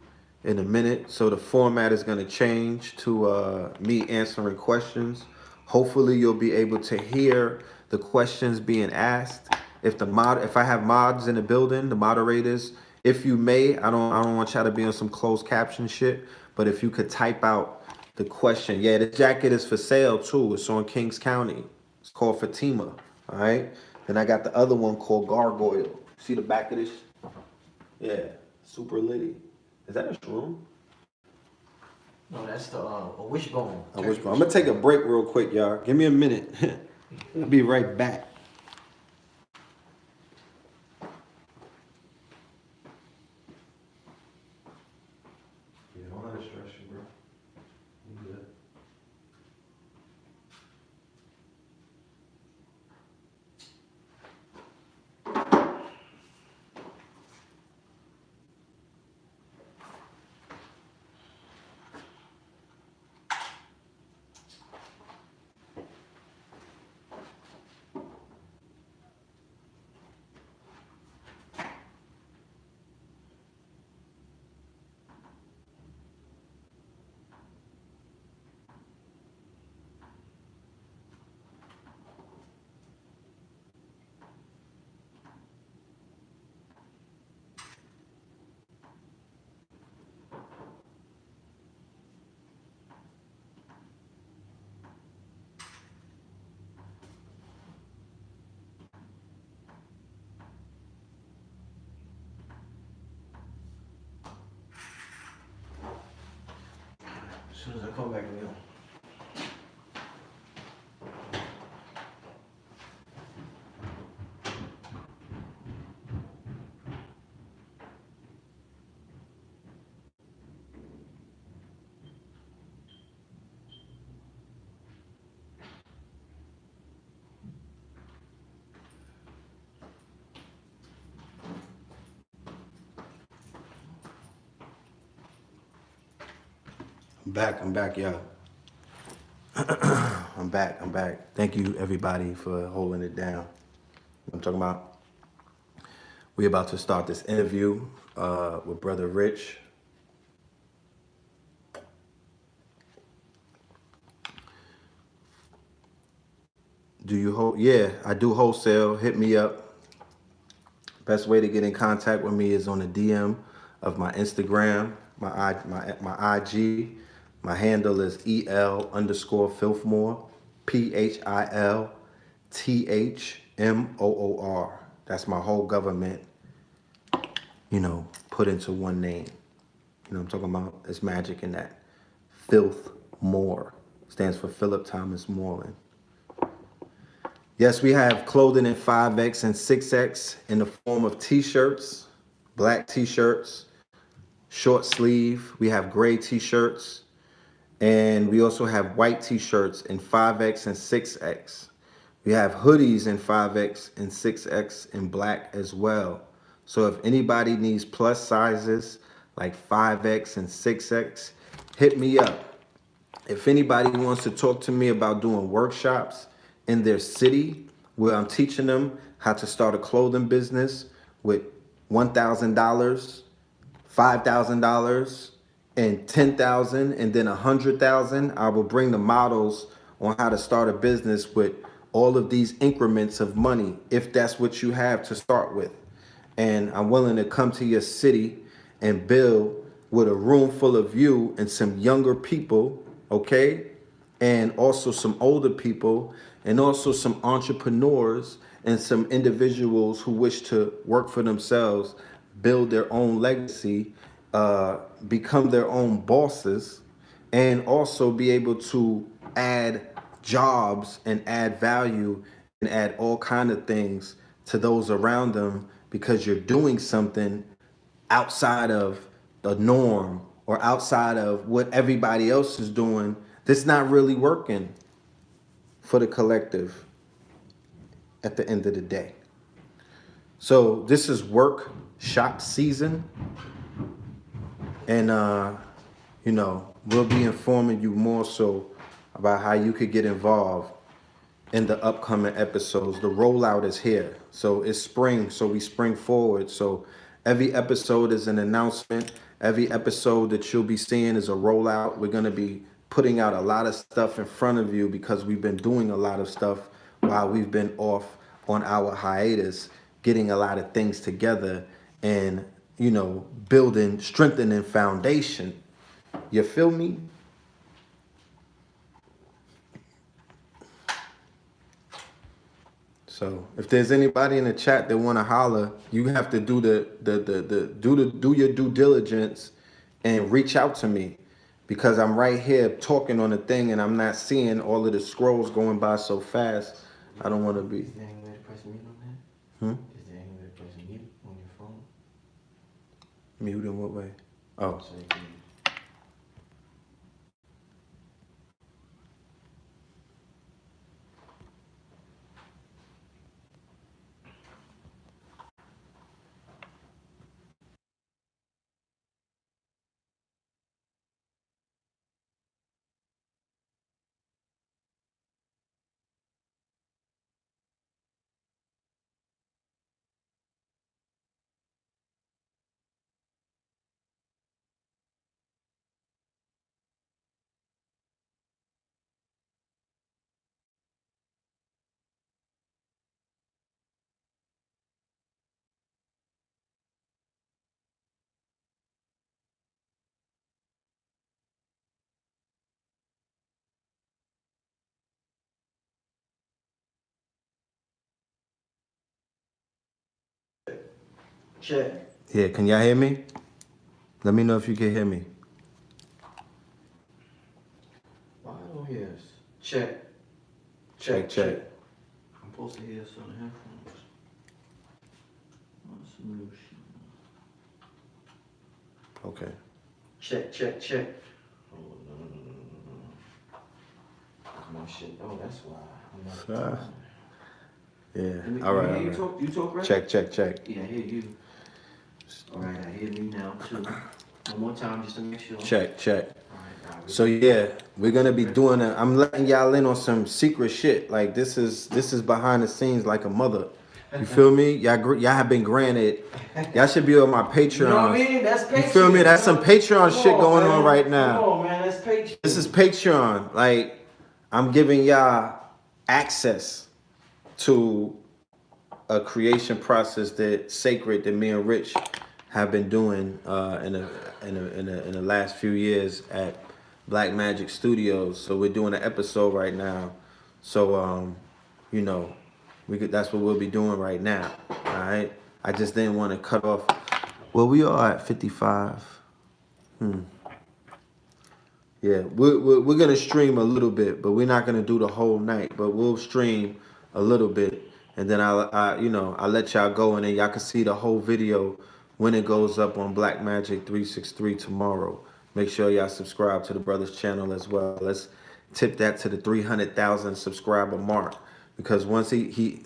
in a minute. So the format is going to change to me answering questions. Hopefully you'll be able to hear the questions being asked. If I have mods in the building, the moderators, if you may, I don't want y'all to be on some closed caption shit, but if you could type out the question. Yeah, the jacket is for sale too. It's on Kings County. It's called Fatima. All right. Then I got the other one called Gargoyle. See the back of this? Yeah, super litty. Is that a shroom? No, that's the a wishbone. A wishbone. I'm gonna take a break real quick, y'all. Give me a minute. I'll be right back. Yeah, don't let it stress you, bro. You good. As soon as I come back, Neil. I'm back, y'all. I'm back. Thank you, everybody, for holding it down. I'm talking about. We're about to start this interview with Brother Rich. Do you Yeah, I do wholesale. Hit me up. Best way to get in contact with me is on the DM of my Instagram, my IG. My handle is EL_Filthmore, PHILTHMOOR. That's my whole government, put into one name. You know what I'm talking about? It's magic in that. Filth More stands for Philip Thomas Moreland. Yes, we have clothing in 5X and 6X in the form of t-shirts, black t-shirts, short sleeve. We have gray t-shirts, and we also have white t-shirts in 5X and 6X. We have hoodies in 5X and 6X in black as well. So if anybody needs plus sizes like 5X and 6X, hit me up. If anybody wants to talk to me about doing workshops in their city where I'm teaching them how to start a clothing business with $1,000, $5,000, and $10,000, and then $100,000, I will bring the models on how to start a business with all of these increments of money, if that's what you have to start with. And I'm willing to come to your city and build with a room full of you and some younger people, okay? And also some older people, and also some entrepreneurs and some individuals who wish to work for themselves, build their own legacy, become their own bosses, and also be able to add jobs and add value and add all kind of things to those around them, because you're doing something outside of the norm or outside of what everybody else is doing that's not really working for the collective at the end of the day. So this is workshop season, and we'll be informing you more so about how you could get involved in the upcoming episodes. The rollout is here. So it's spring, so we spring forward. So every episode is an announcement. Every episode that you'll be seeing is a rollout. We're going to be putting out a lot of stuff in front of you because we've been doing a lot of stuff while we've been off on our hiatus, getting a lot of things together and, building, strengthening foundation. You feel me? So if there's anybody in the chat that want to holler, you have to do do your due diligence and reach out to me, because I'm right here talking on the thing and I'm not seeing all of the scrolls going by so fast. I don't want to be. Is there any way to press mute on that? Is there any way to press mute on your phone? Mute in what way? Oh. So you can... Check. Yeah, can y'all hear me? Let me know if you can hear me. Why I don't hear us? Check. Check. I'm supposed to hear us on the headphones. What's the new shit? Okay. Check. Oh, no. That's my shit. Oh, that's why. I'm not Yeah. All right. You talk right? Check. Yeah, I hear you. All right, I hear me now too. One more time just to make sure. Check. All right. So yeah, we're gonna be doing a. I'm letting y'all in on some secret shit. Like this is behind the scenes like a mother. You feel me? Y'all have been granted. Y'all should be on my Patreon. You know what I mean? That's Patreon. You feel me? That's some Patreon shit going on right now. Come on, man. That's Patreon. This is Patreon. Like I'm giving y'all access to a creation process that sacred that me and Rich have been doing in the last few years at Black Magic Studios. So we're doing an episode right now. So you know, that's what we'll be doing right now. All right. I just didn't want to cut off. Well, we are at 55. Yeah, we're gonna stream a little bit, but we're not gonna do the whole night. But we'll stream a little bit, and then I'll let y'all go, and then y'all can see the whole video when it goes up on Black Magic 363 tomorrow. Make sure y'all subscribe to the brother's channel as well. Let's tip that to the 300,000 subscriber mark, because once he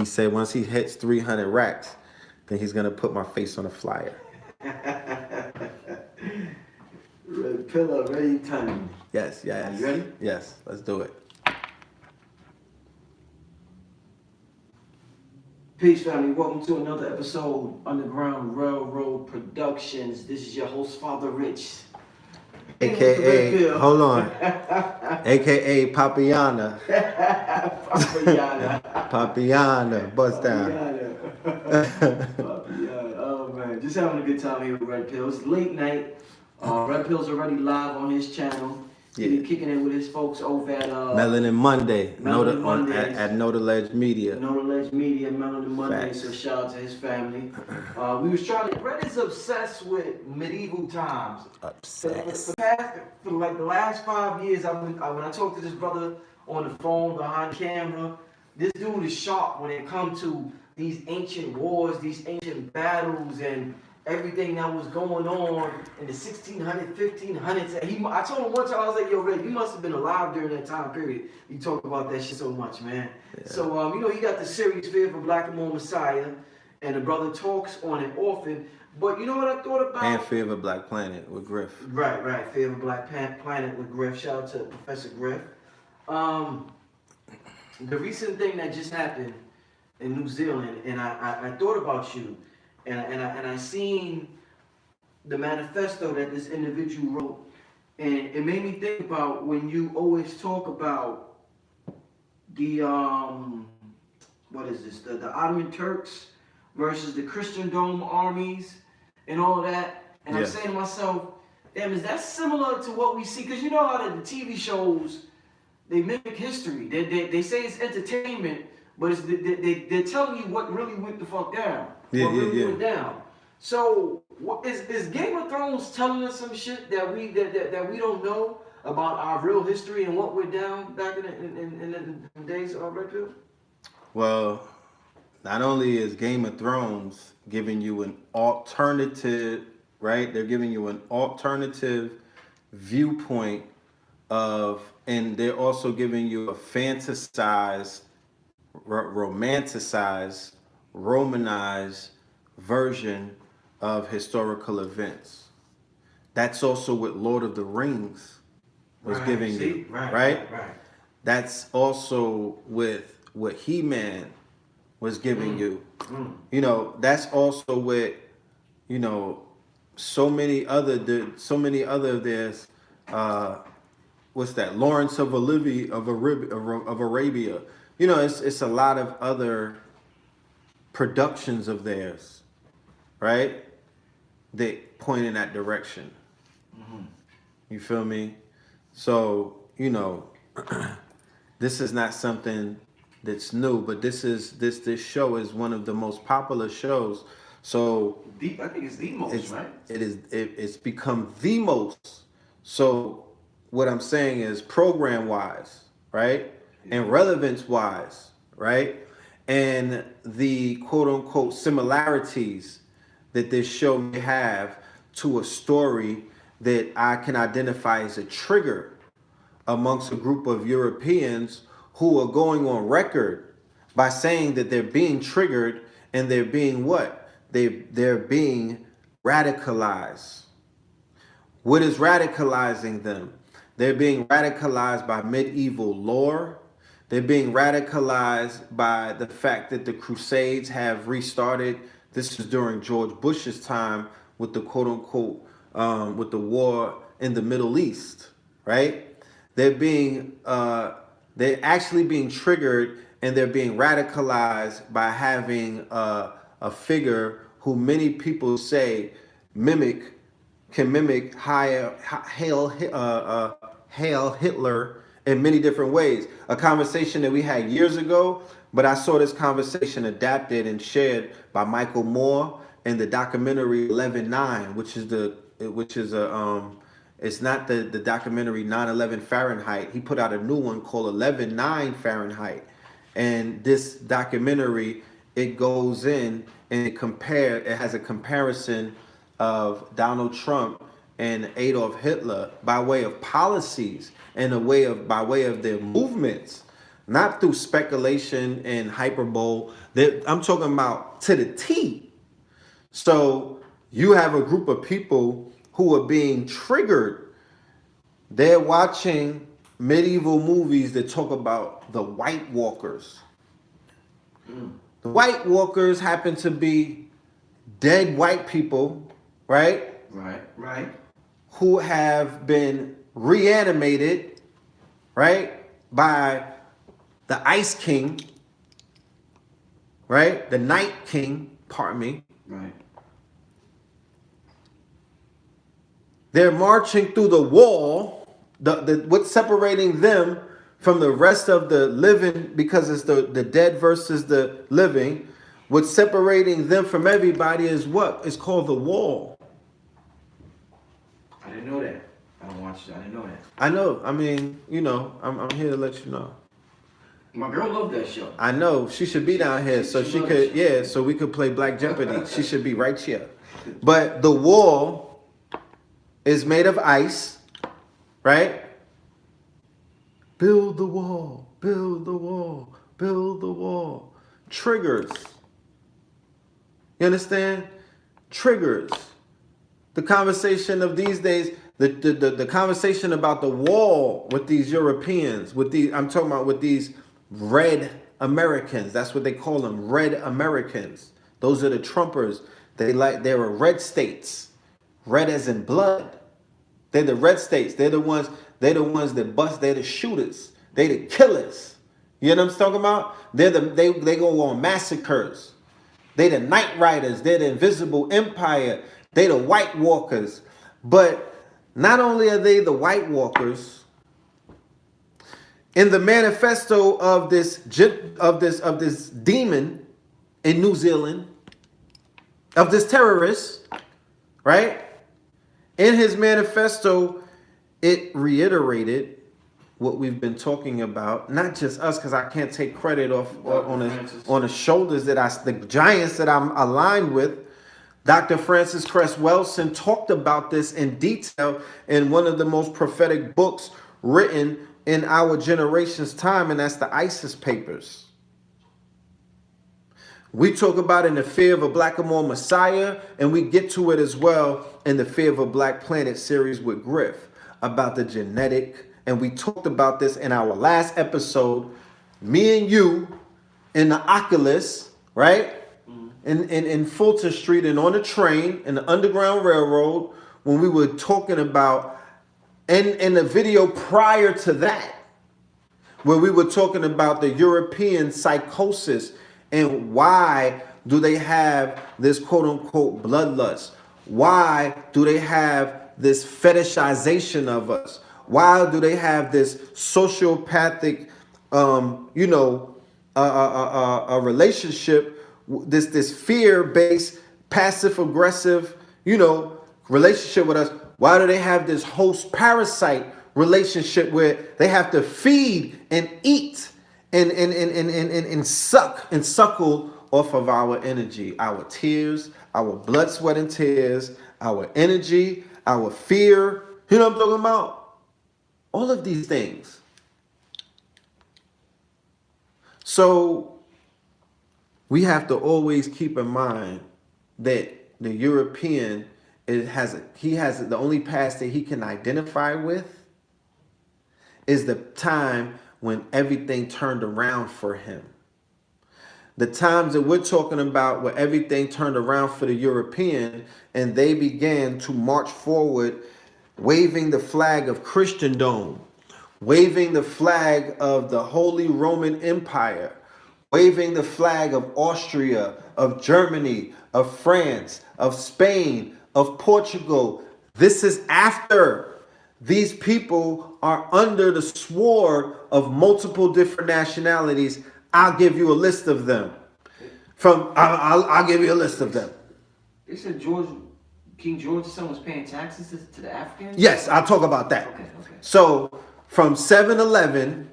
said once he hits 300 racks, then he's gonna put my face on a flyer. Red pillow, ready time. Yes. You ready? Yes, let's do it. Peace, family. Welcome to another episode Underground Railroad Productions. This is your host, Father Rich. AKA, hold on. AKA Papiana. Papiana, bust down. Papiana. Oh man, just having a good time here with Red Pill. It's late night. Red Pill's already live on his channel. Yeah. He's kicking it with his folks over at Melanin Monday. Melanin Mondays. At Know the Ledge Media. Know the Ledge Media, Melanin Monday. Facts. So shout out to his family. We was trying to. Red is obsessed with medieval times. Obsessed. For like the last 5 years, when I talk to this brother on the phone behind camera, this dude is sharp when it comes to these ancient wars, these ancient battles, and everything that was going on in the 1600s, 1500s. And I told him one time, I was like, yo, Red, you must have been alive during that time period. You talk about that shit so much, man. Yeah. So, you got the series Fear for Black and More Messiah, and the brother talks on it often. But you know what I thought about? And Fear of a Black Planet with Griff. Right. Fear of a Black Planet with Griff. Shout out to Professor Griff. The recent thing that just happened in New Zealand, and I thought about you. And I seen the manifesto that this individual wrote, and it made me think about when you always talk about the what is this? The Ottoman Turks versus the Christendom armies and all that. And I'm saying to myself, damn, is that similar to what we see? Because you know how the TV shows, they mimic history. They say it's entertainment, but they're telling you what really went the fuck down. Went down. So, is Game of Thrones telling us some shit that we don't know about our real history and what went down back in the days of Red Pill? Well, not only is Game of Thrones giving you an alternative, right? They're giving you an alternative viewpoint and they're also giving you a fantasized, romanticized, Romanized version of historical events. That's also what Lord of the Rings was giving you, right? That's also with what He-Man was giving you. That's also with, so many other there's what's that? Lawrence of Arabia. It's a lot of other productions of theirs, right? That point in that direction. You feel me? So, this is not something that's new, but this show is one of the most popular shows. So I think it's the most, right? It's become the most. So what I'm saying is program wise, right? And relevance wise, right? And the quote unquote similarities that this show may have to a story that I can identify as a trigger amongst a group of Europeans who are going on record by saying that they're being triggered and they're being what? They're being radicalized. What is radicalizing them? They're being radicalized by medieval lore. They're being radicalized by the fact that the Crusades have restarted. This is during George Bush's time with the quote unquote, with the war in the Middle East, right? They're actually being triggered, and they're being radicalized by having a figure who many people say can mimic Hail Hitler in many different ways. A conversation that we had years ago, but I saw this conversation adapted and shared by Michael Moore in the documentary 11/9, which is a it's not the documentary 9/11 Fahrenheit. He put out a new one called 11/9 Fahrenheit. And this documentary, it goes in and it has a comparison of Donald Trump and Adolf Hitler by way of policies and by way of their movements, not through speculation and hyperbole. I'm talking about to the T. So you have a group of people who are being triggered. They're watching medieval movies that talk about the White Walkers. The White Walkers happen to be dead white people, right? Right. Who have been reanimated, right, by the Ice King, right? The Night King, pardon me. Right. They're marching through the wall. What's separating them from the rest of the living, because it's the dead versus the living. What's separating them from everybody is what? It's called the wall. I didn't know that. I didn't know that. I know. I mean, I'm here to let you know. My girl loved that show. I know. She should be down here so she could, so we could play Black Jeopardy. She should be right here. But the wall is made of ice, right? Build the wall, build the wall, build the wall. Triggers. You understand? Triggers. The conversation of these days, the conversation about the wall with these Europeans, I'm talking about with these red Americans. That's what they call them, red Americans. Those are the Trumpers. They're red states. Red as in blood. They're the red states. They're the ones that bust. They're the shooters. They're the killers. You know what I'm talking about? They go on massacres. They're the Night Riders. They're the Invisible Empire. They're the White Walkers. But not only are they the White Walkers, in the manifesto of this demon in New Zealand, of this terrorist, right? In his manifesto, it reiterated what we've been talking about, not just us, because I can't take credit on the shoulders the giants that I'm aligned with. Dr. Francis Cress Welsing talked about this in detail in one of the most prophetic books written in our generation's time, and that's the ISIS Papers. We talk about in the Fear of a Blackamoor Messiah, and we get to it as well in the Fear of a Black Planet series with Griff about the genetic. And we talked about this in our last episode, me and you in the Oculus, right? In Fulton Street and on the train, in the Underground Railroad, when we were talking about, in the video prior to that, where we were talking about the European psychosis and why do they have this quote unquote bloodlust? Why do they have this fetishization of us? Why do they have this sociopathic, a relationship, this fear-based, passive-aggressive, relationship with us? Why do they have this host-parasite relationship where they have to feed and eat and suck and suckle off of our energy, our tears, our blood, sweat, and tears, our energy, our fear? You know what I'm talking about? All of these things. So we have to always keep in mind that the European he has the only past that he can identify with is the time when everything turned around for him. The times that we're talking about where everything turned around for the European and they began to march forward waving the flag of Christendom, waving the flag of the Holy Roman Empire, waving the flag of Austria, of Germany, of France, of Spain, of Portugal. This is after these people are under the sword of multiple different nationalities. I'll give you a list of them. I'll give you a list of them. They said King George's son was paying taxes to the Africans? Yes, I'll talk about that. Okay. So from 711,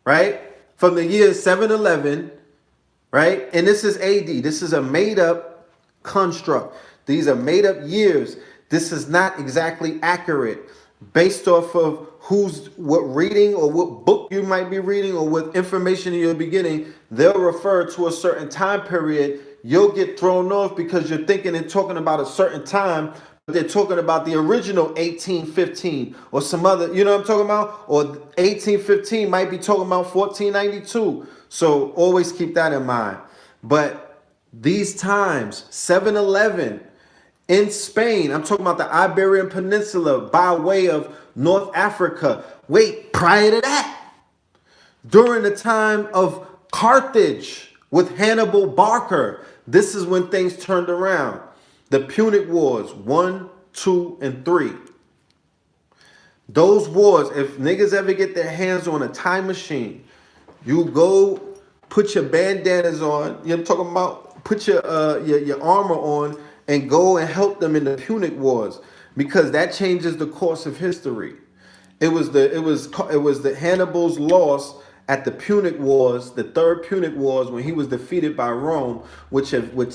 right? From the year 711, right? And this is AD. This is a made up construct. These are made up years. This is not exactly accurate based off of what reading or what book you might be reading or what information you're beginning. They'll refer to a certain time period. You'll get thrown off because you're thinking and talking about a certain time, but they're talking about the original 1815 or some other, you know what I'm talking about? Or 1815 might be talking about 1492. So always keep that in mind. But these times, 711 in Spain, I'm talking about the Iberian Peninsula by way of North Africa. Wait, prior to that, during the time of Carthage with Hannibal Barca, this is when things turned around. The Punic Wars, 1, 2, and 3. Those wars, if niggas ever get their hands on a time machine, you go put your bandanas on, you know what I'm talking about? Put your armor on and go and help them in the Punic Wars, because that changes the course of history. It was the Hannibal's loss at the Punic Wars, the Third Punic Wars, when he was defeated by Rome, which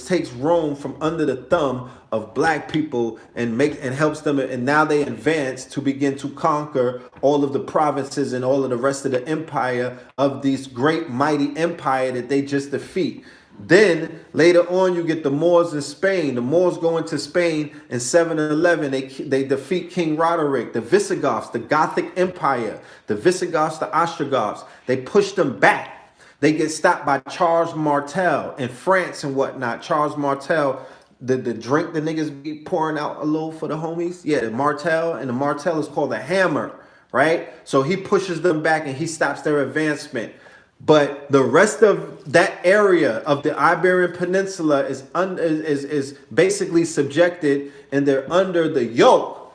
takes Rome from under the thumb of black people and helps them, and now they advance to begin to conquer all of the provinces and all of the rest of the empire of this great mighty empire that they just defeat. Then later on, you get the Moors in Spain. The Moors go into Spain in 711. They defeat King Roderick. The Visigoths, the Gothic Empire, the Visigoths, the Ostrogoths. They push them back. They get stopped by Charles Martel in France and whatnot. Charles Martel, the drink the niggas be pouring out a little for the homies. Yeah, the Martel, and the Martel is called the Hammer, right? So he pushes them back and he stops their advancement. But the rest of that area of the Iberian Peninsula is basically subjected, and they're under the yoke.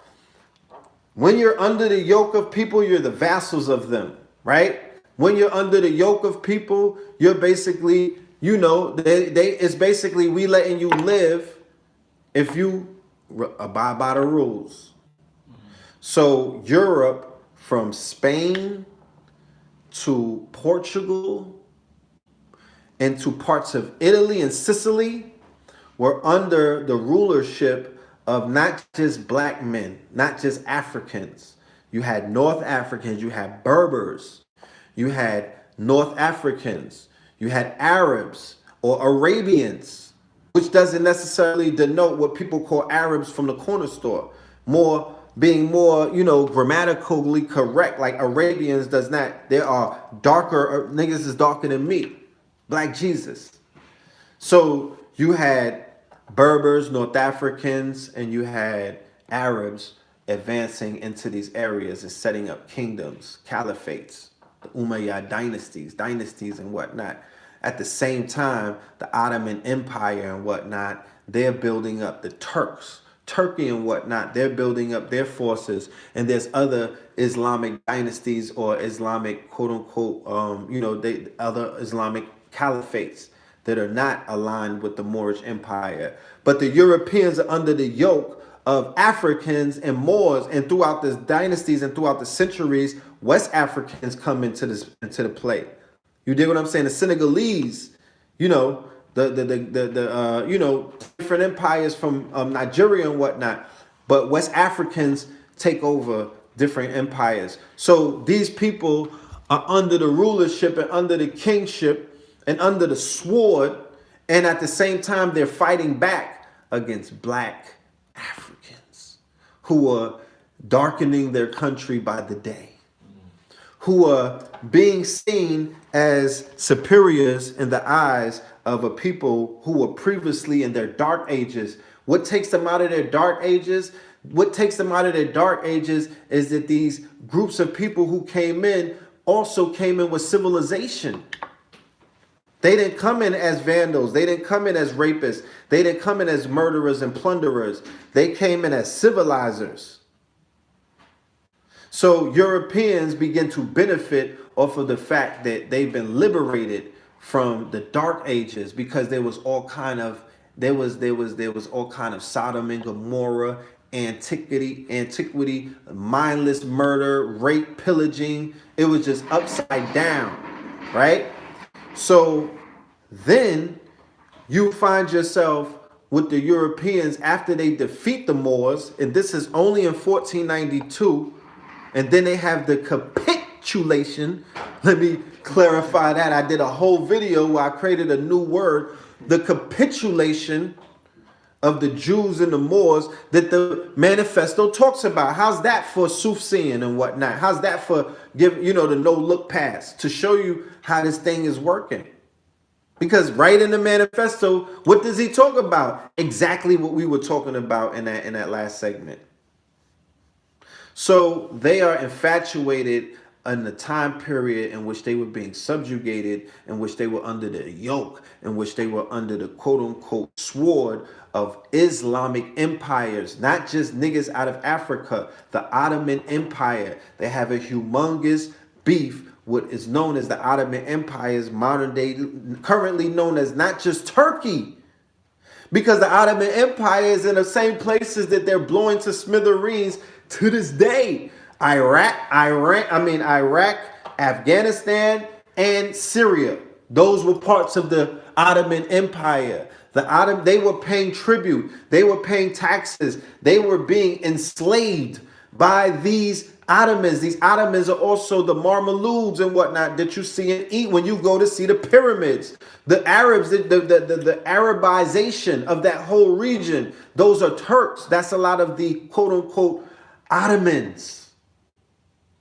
When you're under the yoke of people, you're the vassals of them, right? When you're under the yoke of people, you're basically, you know, it's basically we letting you live if you abide by the rules. So Europe, from Spain to Portugal and to parts of Italy and Sicily, were under the rulership of not just black men, not just Africans. You had North Africans, you had Berbers, you had North Africans, you had Arabs or Arabians, which doesn't necessarily denote what people call Arabs from the corner store. Being more, you know, grammatically correct, like Arabians does not. There are darker, niggas is darker than me, Black Jesus. So you had Berbers, North Africans, and you had Arabs advancing into these areas and setting up kingdoms, caliphates, the Umayyad dynasties and whatnot. At the same time, the Ottoman Empire and whatnot, they're building up. The Turkey and whatnot, they're building up their forces, and there's other Islamic dynasties or Islamic quote unquote, other Islamic caliphates that are not aligned with the Moorish Empire. But the Europeans are under the yoke of Africans and Moors, and throughout the dynasties and throughout the centuries, West Africans come into the play. You dig what I'm saying? The Senegalese, you know, different empires from Nigeria and whatnot, but West Africans take over different empires. So these people are under the rulership and under the kingship and under the sword, and at the same time they're fighting back against black Africans who are darkening their country by the day. who are being seen as superiors in the eyes of a people who were previously in their dark ages. What takes them out of their dark ages? What takes them out of their dark ages is that these groups of people who came in also came in with civilization. They didn't come in as vandals. They didn't come in as rapists. They didn't come in as murderers and plunderers. They came in as civilizers. So Europeans begin to benefit off of the fact that they've been liberated from the dark ages, because there was all kind of all kind of Sodom and Gomorrah, antiquity, mindless murder, rape, pillaging. It was just upside down, right? So then you find yourself with the Europeans after they defeat the Moors, and this is only in 1492, and then they have the capitulation. Let me clarify that. I did a whole video where I created a new word, the capitulation of the Jews and the Moors, that the manifesto talks about. How's that for soothsaying and whatnot? How's that for the no look pass, to show you how this thing is working? Because right in the manifesto, what does he talk about? Exactly what we were talking about in that last segment. So they are infatuated in the time period in which they were being subjugated, in which they were under the yoke, in which they were under the quote-unquote sword of Islamic empires, not just niggas out of Africa, the Ottoman Empire. They have a humongous beef, what is known as the Ottoman Empire's modern day, currently known as not just Turkey, because the Ottoman Empire is in the same places that they're blowing to smithereens to this day. Iraq, Afghanistan, and Syria. Those were parts of the Ottoman Empire. They were paying tribute. They were paying taxes. They were being enslaved by these Ottomans. These Ottomans are also the Marmaludes and whatnot that you see and eat when you go to see the pyramids. The Arabs, the Arabization of that whole region, those are Turks. That's a lot of the quote-unquote Ottomans.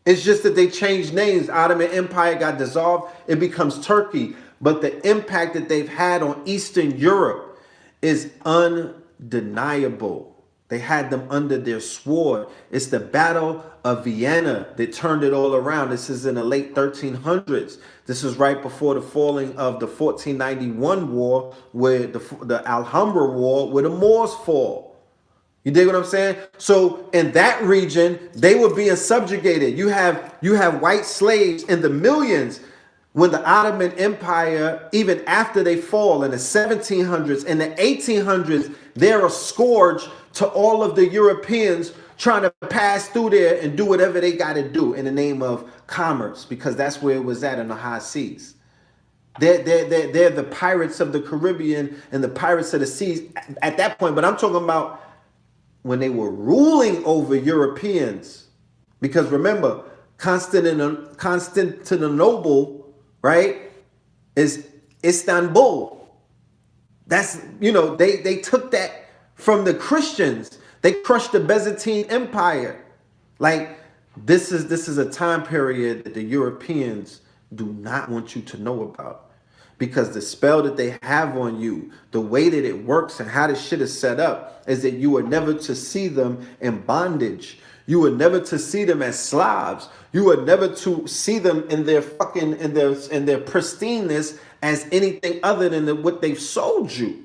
It's just that they changed names. Ottoman Empire got dissolved. It becomes Turkey. But the impact that they've had on Eastern Europe is undeniable. They had them under their sword. It's the Battle of Vienna that turned it all around. This is in the late 1300s. This is right before the falling of the 1491 war, where the Alhambra War, where the Moors fall. You dig what I'm saying? So in that region, they were being subjugated. You have white slaves in the millions. When the Ottoman Empire, even after they fall in the 1700s, in the 1800s, they're a scourge to all of the Europeans trying to pass through there and do whatever they got to do in the name of commerce, because that's where it was at in the high seas. They're the pirates of the Caribbean and the pirates of the seas at that point. But I'm talking about when they were ruling over Europeans. Because remember, Constantinople, right, is Istanbul. That's, they took that from the Christians. They crushed the Byzantine Empire. Like, this is a time period that the Europeans do not want you to know about. Because the spell that they have on you, the way that it works and how this shit is set up, is that you are never to see them in bondage. You are never to see them as Slavs. You are never to see them in their pristineness as anything other than what they've sold you.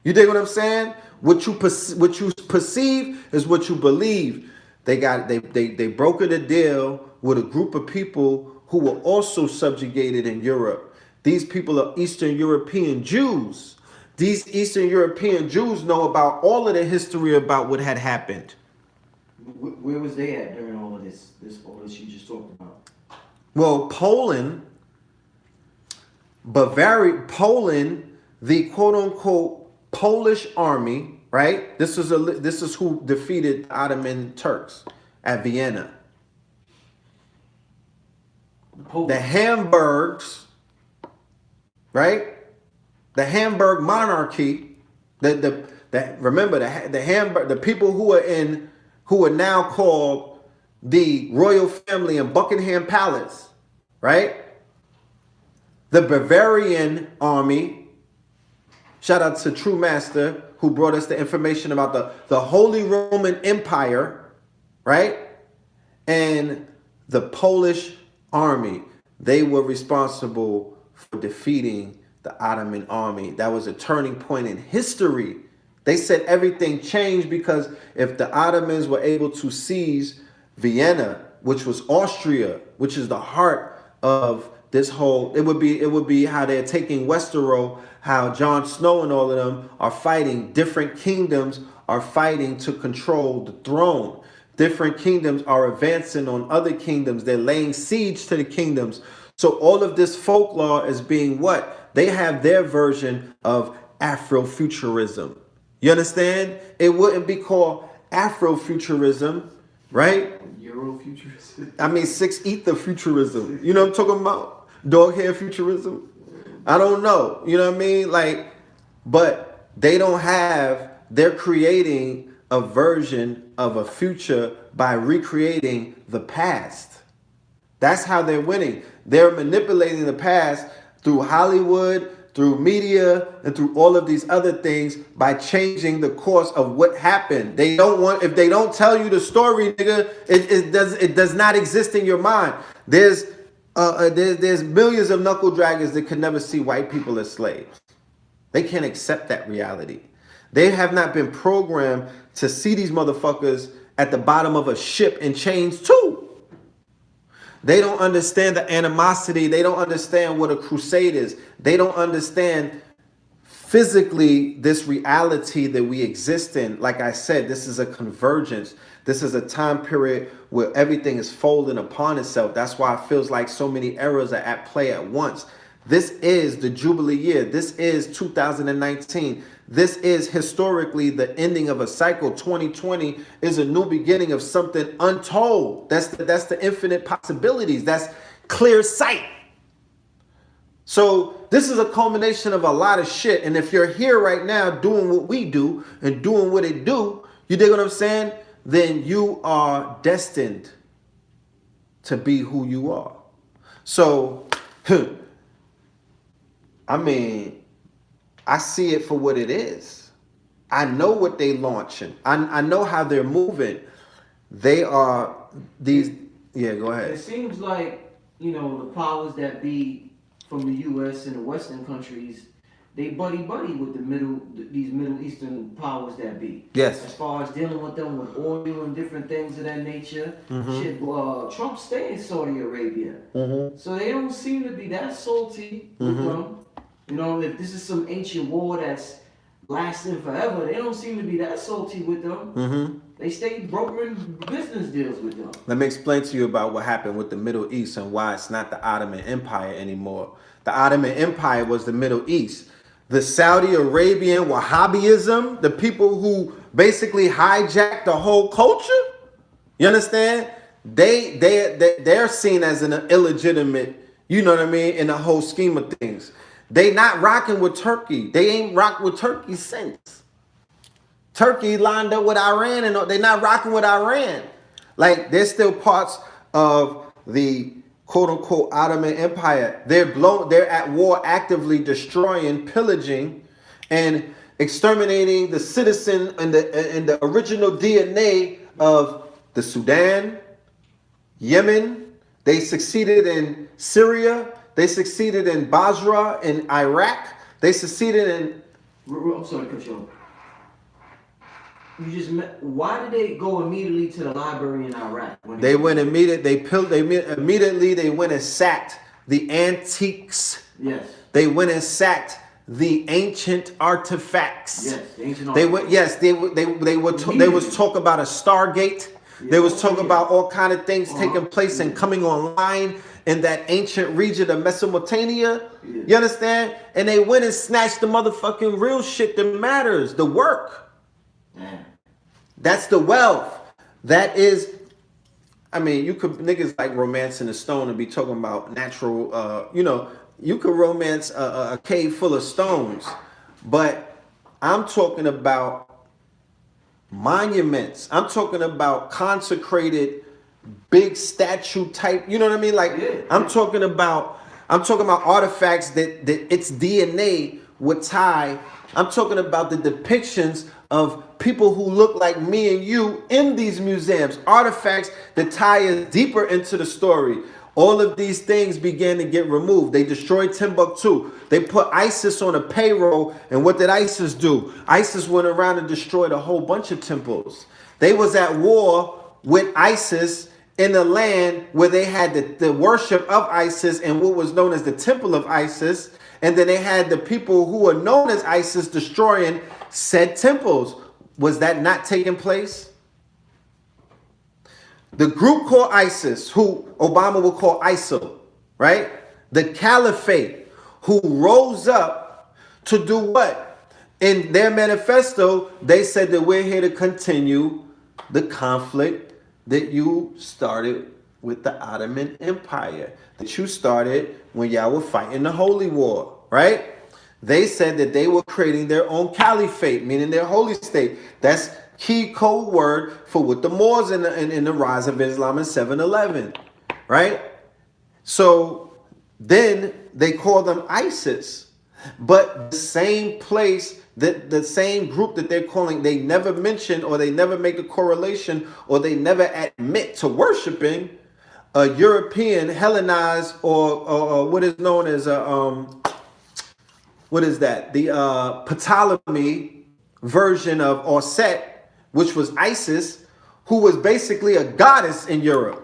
You dig what I'm saying? What you perceive is what you believe. They brokered a deal with a group of people who were also subjugated in Europe. These people are Eastern European Jews. These Eastern European Jews know about all of the history about what had happened. Where was they at during all of this you just talked about? Well, Poland, the quote-unquote Polish army, right? This is who defeated the Ottoman Turks at Vienna. The Hamburgs, right? The Hamburg monarchy. Remember the people who are now called the royal family in Buckingham Palace, right? The Bavarian army, shout out to True Master, who brought us the information about the Holy Roman Empire, right? And the Polish army. They were responsible for defeating the Ottoman army. That was a turning point in history. They said everything changed because if the Ottomans were able to seize Vienna, which was Austria, which is the heart of this whole, it would be how they're taking Westeros, how Jon Snow and all of them are fighting. Different kingdoms are fighting to control the throne. Different kingdoms are advancing on other kingdoms. They're laying siege to the kingdoms. So all of this folklore is being what? They have their version of Afrofuturism. You understand? It wouldn't be called Afrofuturism, right? Eurofuturism. I mean, six ether futurism. You know what I'm talking about? Dog hair futurism. I don't know. You know what I mean? Like, but they don't have, they're creating a version of a future by recreating the past. That's how they're winning. They're manipulating the past through Hollywood, through media, and through all of these other things by changing the course of what happened. They don't want, if they don't tell you the story, nigga, it does not exist in your mind. There's millions of knuckle draggers that could never see white people as slaves. They can't accept that reality. They have not been programmed to see these motherfuckers at the bottom of a ship in chains too. They don't understand the animosity. They don't understand what a crusade is. They don't understand physically this reality that we exist in. Like I said, this is a convergence. This is a time period where everything is folding upon itself. That's why it feels like so many eras are at play at once. This is the Jubilee year. This is 2019. This is historically the ending of a cycle. 2020 is a new beginning of something untold. That's the infinite possibilities. That's clear sight. So this is a culmination of a lot of shit. And if you're here right now doing what we do and doing what it do, you dig what I'm saying? Then you are destined to be who you are. So, I mean, I see it for what it is. I know what they launching. I know how they're moving. They are these. Yeah, go ahead. It seems like, you know, the powers that be from the U.S. and the Western countries, they buddy with these Middle Eastern powers that be. Yes. As far as dealing with them with oil and different things of that nature. Mm-hmm. Shit, Trump stay in Saudi Arabia. Mm-hmm. So they don't seem to be that salty with them. You know, if this is some ancient war that's lasting forever, they don't seem to be that salty with them. Mm-hmm. They stay brokering business deals with them. Let me explain to you about what happened with the Middle East and why it's not the Ottoman Empire anymore. The Ottoman Empire was the Middle East. The Saudi Arabian Wahhabism, the people who basically hijacked the whole culture, you understand? They're seen as an illegitimate, you know what I mean, in the whole scheme of things. They not rocking with Turkey. They ain't rocked with Turkey since. Turkey lined up with Iran and they not rocking with Iran. Like, there's still parts of the quote unquote Ottoman Empire. They're at war, actively destroying, pillaging, and exterminating the citizen and the original DNA of the Sudan, Yemen. They succeeded in Syria. They succeeded in Basra in Iraq. They succeeded in. I'm sorry to cut you off. Why did they go immediately to the library in Iraq? They went immediately. They went and sacked the antiques. Yes. They went and sacked the ancient artifacts. Yes, the ancient artifacts. They went. Yes, they was talk about a Stargate. Yeah. They was talking about all kind of things taking place and coming online in that ancient region of Mesopotamia. Yeah. You understand? And they went and snatched the motherfucking real shit that matters, the work. Man. That's the wealth. That is, I mean, you could, niggas like romancing a stone and be talking about natural, you could romance a cave full of stones. But I'm talking about monuments. I'm talking about consecrated big statue type. You know what I mean? Like Yeah. I'm talking about artifacts that its DNA would tie. I'm talking about the depictions of people who look like me and you in these museums, artifacts that tie us deeper into the story. All of these things began to get removed. They destroyed Timbuktu. They put ISIS on a payroll. And what did ISIS do? ISIS went around and destroyed a whole bunch of temples. They was at war with ISIS in a land where they had the worship of ISIS and what was known as the temple of ISIS. And then they had the people who were known as ISIS destroying said temples. Was that not taking place? The group called ISIS, who Obama will call ISIL, right? The caliphate, who rose up to do what? In their manifesto, they said that we're here to continue the conflict that you started with the Ottoman Empire, that you started when y'all were fighting the Holy War, right? They said that they were creating their own caliphate, meaning their holy state. That's key code word for what the Moors in the rise of Islam in 711, right? So then they call them ISIS, but the same place, the same group that they're calling, they never mention or they never make a correlation or they never admit to worshiping a European Hellenized or what is known as what is that? The Ptolemy version of or Set, which was Isis, who was basically a goddess in Europe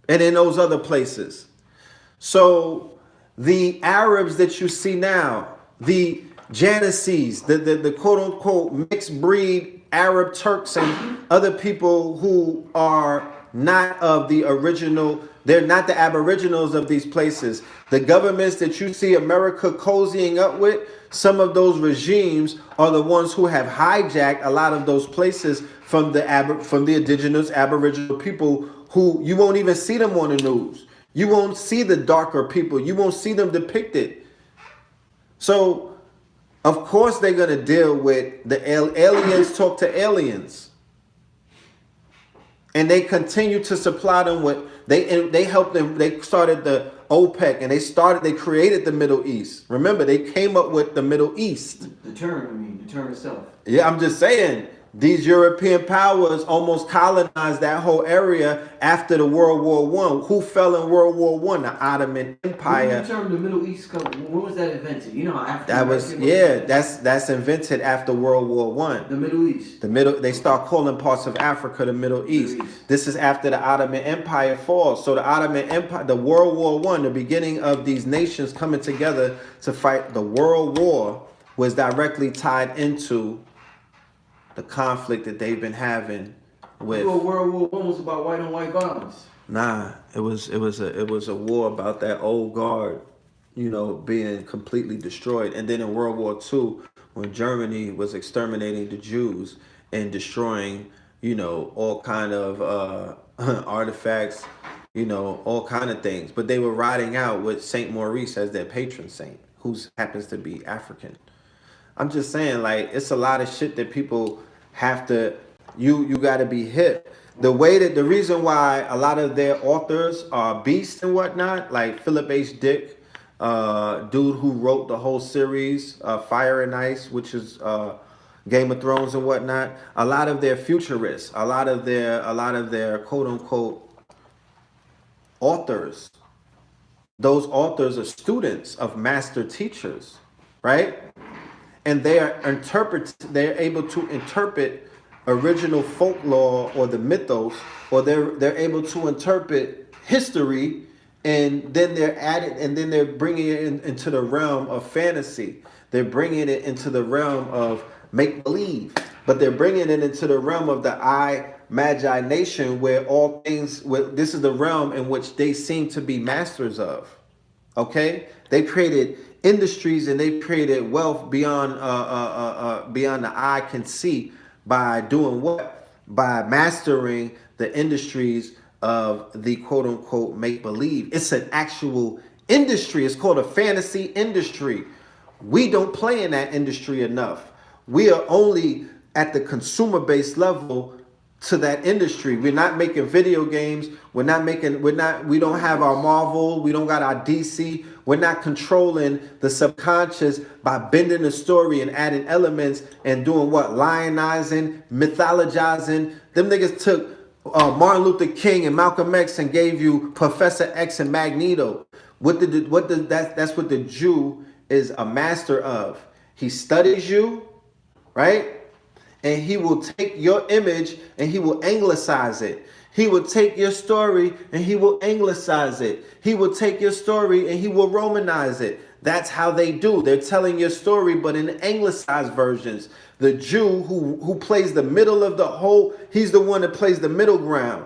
and in those other places. So the Arabs that you see now, the Janissaries, the quote unquote mixed breed Arab Turks and other people who are not of the original, they're not the aboriginals of these places. The governments that you see America cozying up with, some of those regimes are the ones who have hijacked a lot of those places from the indigenous aboriginal people who you won't even see them on the news. You won't see the darker people. You won't see them depicted. So, of course, they're going to deal with the aliens talk to aliens. And they continue to supply them with, they helped them, they started the OPEC and they created the Middle East. Remember, they came up with the Middle East. The term itself. Yeah, I'm just saying, these European powers almost colonized that whole area after the World War One. Who fell in World War One? The Ottoman Empire. When the term the Middle East come, when was that invented? You know how Africa. That was that's invented after World War One. The Middle East. They start calling parts of Africa the Middle East. This is after the Ottoman Empire falls. So the Ottoman Empire, the World War One, the beginning of these nations coming together to fight the World War was directly tied into the conflict that they've been having with. World War One was about white on white violence. Nah, it was a war about that old guard, being completely destroyed. And then in World War II, when Germany was exterminating the Jews and destroying, all kind of artifacts, all kind of things. But they were riding out with Saint Maurice as their patron saint, who happens to be African. I'm just saying, like, it's a lot of shit that people have to, you got to be hip. The reason why a lot of their authors are beasts and whatnot, like Philip H. Dick, dude who wrote the whole series, Fire and Ice, which is Game of Thrones and whatnot. A lot of their futurists, a lot of their quote unquote authors. Those authors are students of master teachers, right? And they're able to interpret original folklore or the mythos, or they're able to interpret history, and then they're bringing it into the realm of fantasy. They're bringing it into the realm of make believe, but they're bringing it into the realm of the Magi nation, where this is the realm in which they seem to be masters of. Okay, they created industries and they created wealth beyond the eye can see by doing what? By mastering the industries of the quote unquote make believe. It's an actual industry. It's called a fantasy industry. We don't play in that industry enough. We are only at the consumer based level to that industry. We're not making video games. We don't have our Marvel. We don't got our DC. We're not controlling the subconscious by bending the story and adding elements and doing what? Lionizing, mythologizing. Them niggas took Martin Luther King and Malcolm X and gave you Professor X and Magneto. That's what the Jew is a master of. He studies you, right? And he will take your image and he will anglicize it. He will take your story and he will anglicize it. He will take your story and he will Romanize it. That's how they do. They're telling your story, but in anglicized versions. The Jew who plays the middle of the whole, he's the one that plays the middle ground.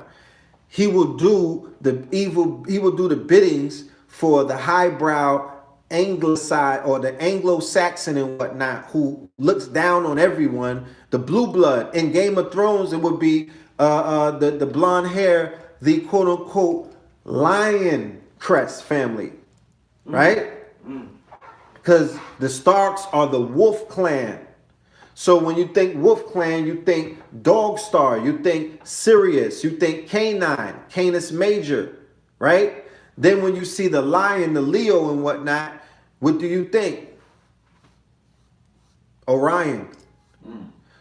He will do the evil, he will do the biddings for the highbrow Anglicized or the Anglo-Saxon and whatnot, who looks down on everyone. The blue blood in Game of Thrones, it would be the blonde hair, the quote unquote lion crest family, right? Because the Starks are the Wolf Clan. So when you think Wolf Clan, you think Dog Star, you think Sirius, you think Canine, Canis Major, right? Then when you see the lion, the Leo and whatnot, what do you think? Orion.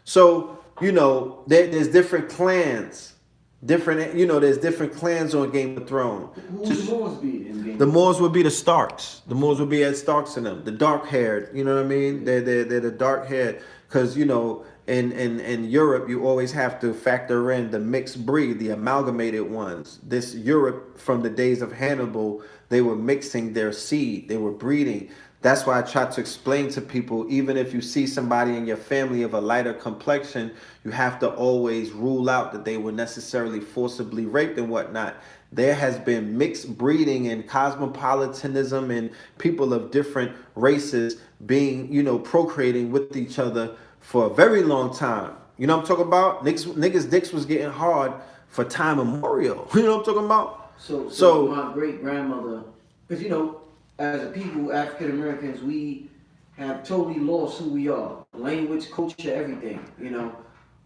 So, you know, there's different clans. There's different clans on Game of Thrones. Who would the Moors be in Game? The Moors would be the Starks. The Moors would be Ed Starks in them. The dark haired, you know what I mean? They're the dark haired. Because, you know, in Europe, you always have to factor in the mixed breed, the amalgamated ones. This Europe from the days of Hannibal, they were mixing their seed. They were breeding. That's why I try to explain to people, even if you see somebody in your family of a lighter complexion, you have to always rule out that they were necessarily forcibly raped and whatnot. There has been mixed breeding and cosmopolitanism and people of different races being, you know, procreating with each other for a very long time. You know what I'm talking about? Niggas' dicks was getting hard for time immemorial. You know what I'm talking about? So my great grandmother, because, you know, as a people, African Americans, we have totally lost who we are. Language, culture, everything, you know.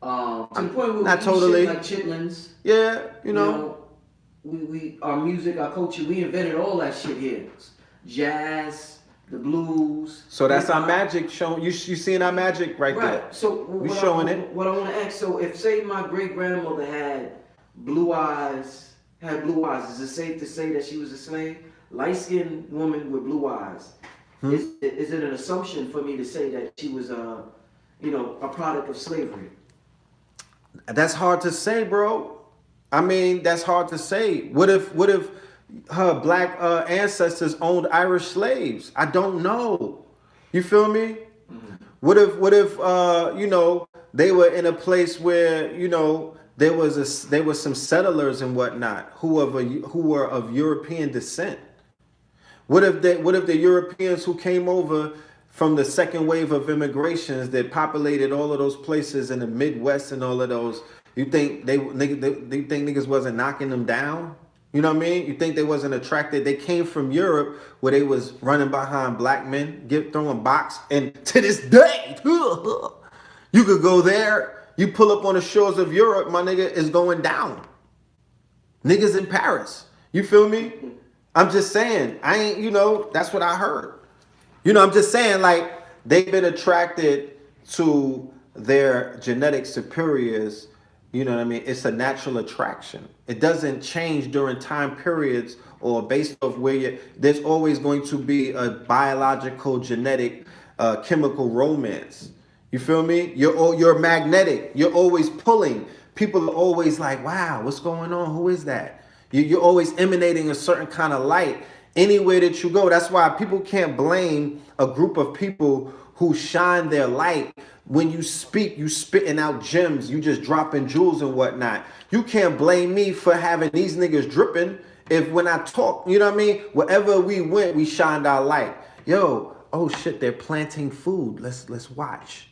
To the point where not we totally. shit like chitlins. Yeah, you know. We our music, our culture, we invented all that shit here. Jazz, the blues. So that's our magic show. You seeing our magic right there. So we showing it. What I want to ask, so if say my great grandmother had blue eyes, is it safe to say that she was a slave? Light-skinned woman with blue eyes. Is it an assumption for me to say that she was a product of slavery? That's hard to say, bro. I mean, that's hard to say. What if her black ancestors owned Irish slaves? I don't know. You feel me? Mm-hmm. What if you know, they were in a place where, you know, there were some settlers and whatnot who were of European descent? What if the Europeans who came over from the second wave of immigrations that populated all of those places in the Midwest and all of those, you think they think niggas wasn't knocking them down? You know what I mean? You think they wasn't attracted? They came from Europe where they was running behind black men, throwing box, and to this day, you could go there. You pull up on the shores of Europe, my nigga, is going down. Niggas in Paris. You feel me? I'm just saying, I ain't, you know, that's what I heard. You know, I'm just saying, like, they've been attracted to their genetic superiors. You know what I mean? It's a natural attraction. It doesn't change during time periods or based off where there's always going to be a biological, genetic, chemical romance. You feel me? You're magnetic. You're always pulling. People are always like, wow, what's going on? Who is that? You're always emanating a certain kind of light anywhere that you go. That's why people can't blame a group of people who shine their light. When you speak, you spitting out gems. You just dropping jewels and whatnot. You can't blame me for having these niggas dripping. If when I talk, you know what I mean? Wherever we went, we shined our light. Yo, oh shit, they're planting food. Let's watch.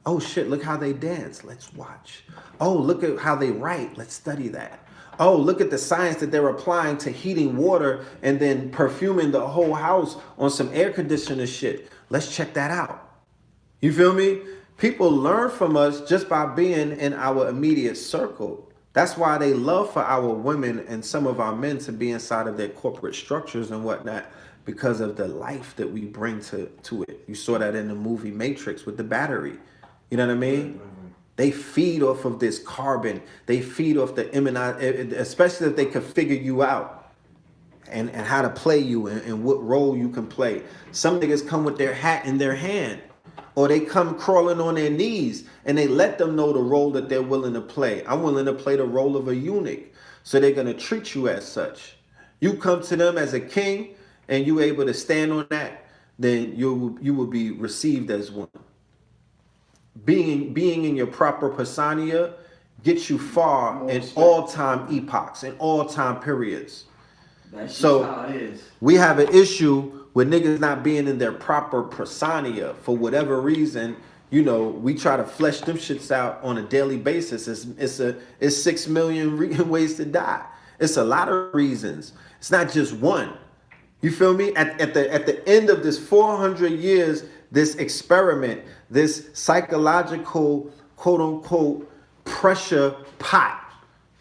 Oh shit, look how they dance. Let's watch. Oh, look at how they write. Let's study that. Oh, look at the science that they're applying to heating water and then perfuming the whole house on some air conditioner shit. Let's check that out. You feel me? People learn from us just by being in our immediate circle. That's why they love for our women and some of our men to be inside of their corporate structures and whatnot, because of the life that we bring to it. You saw that in the movie Matrix with the battery. You know what I mean? They feed off of this carbon. They feed off the immunization, especially if they can figure you out and how to play you and what role you can play. Some niggas come with their hat in their hand, or they come crawling on their knees and they let them know the role that they're willing to play. I'm willing to play the role of a eunuch. So they're going to treat you as such. You come to them as a king and you able to stand on that, then you will be received as one. Being in your proper persona gets you far in all time epochs, in all time periods. That's so how it is. We have an issue with niggas not being in their proper persona for whatever reason. You know, we try to flesh them shits out on a daily basis. It's 6 million ways to die. It's a lot of reasons. It's not just one. You feel me? At the end of this 400 years, this experiment, this psychological quote unquote pressure pot,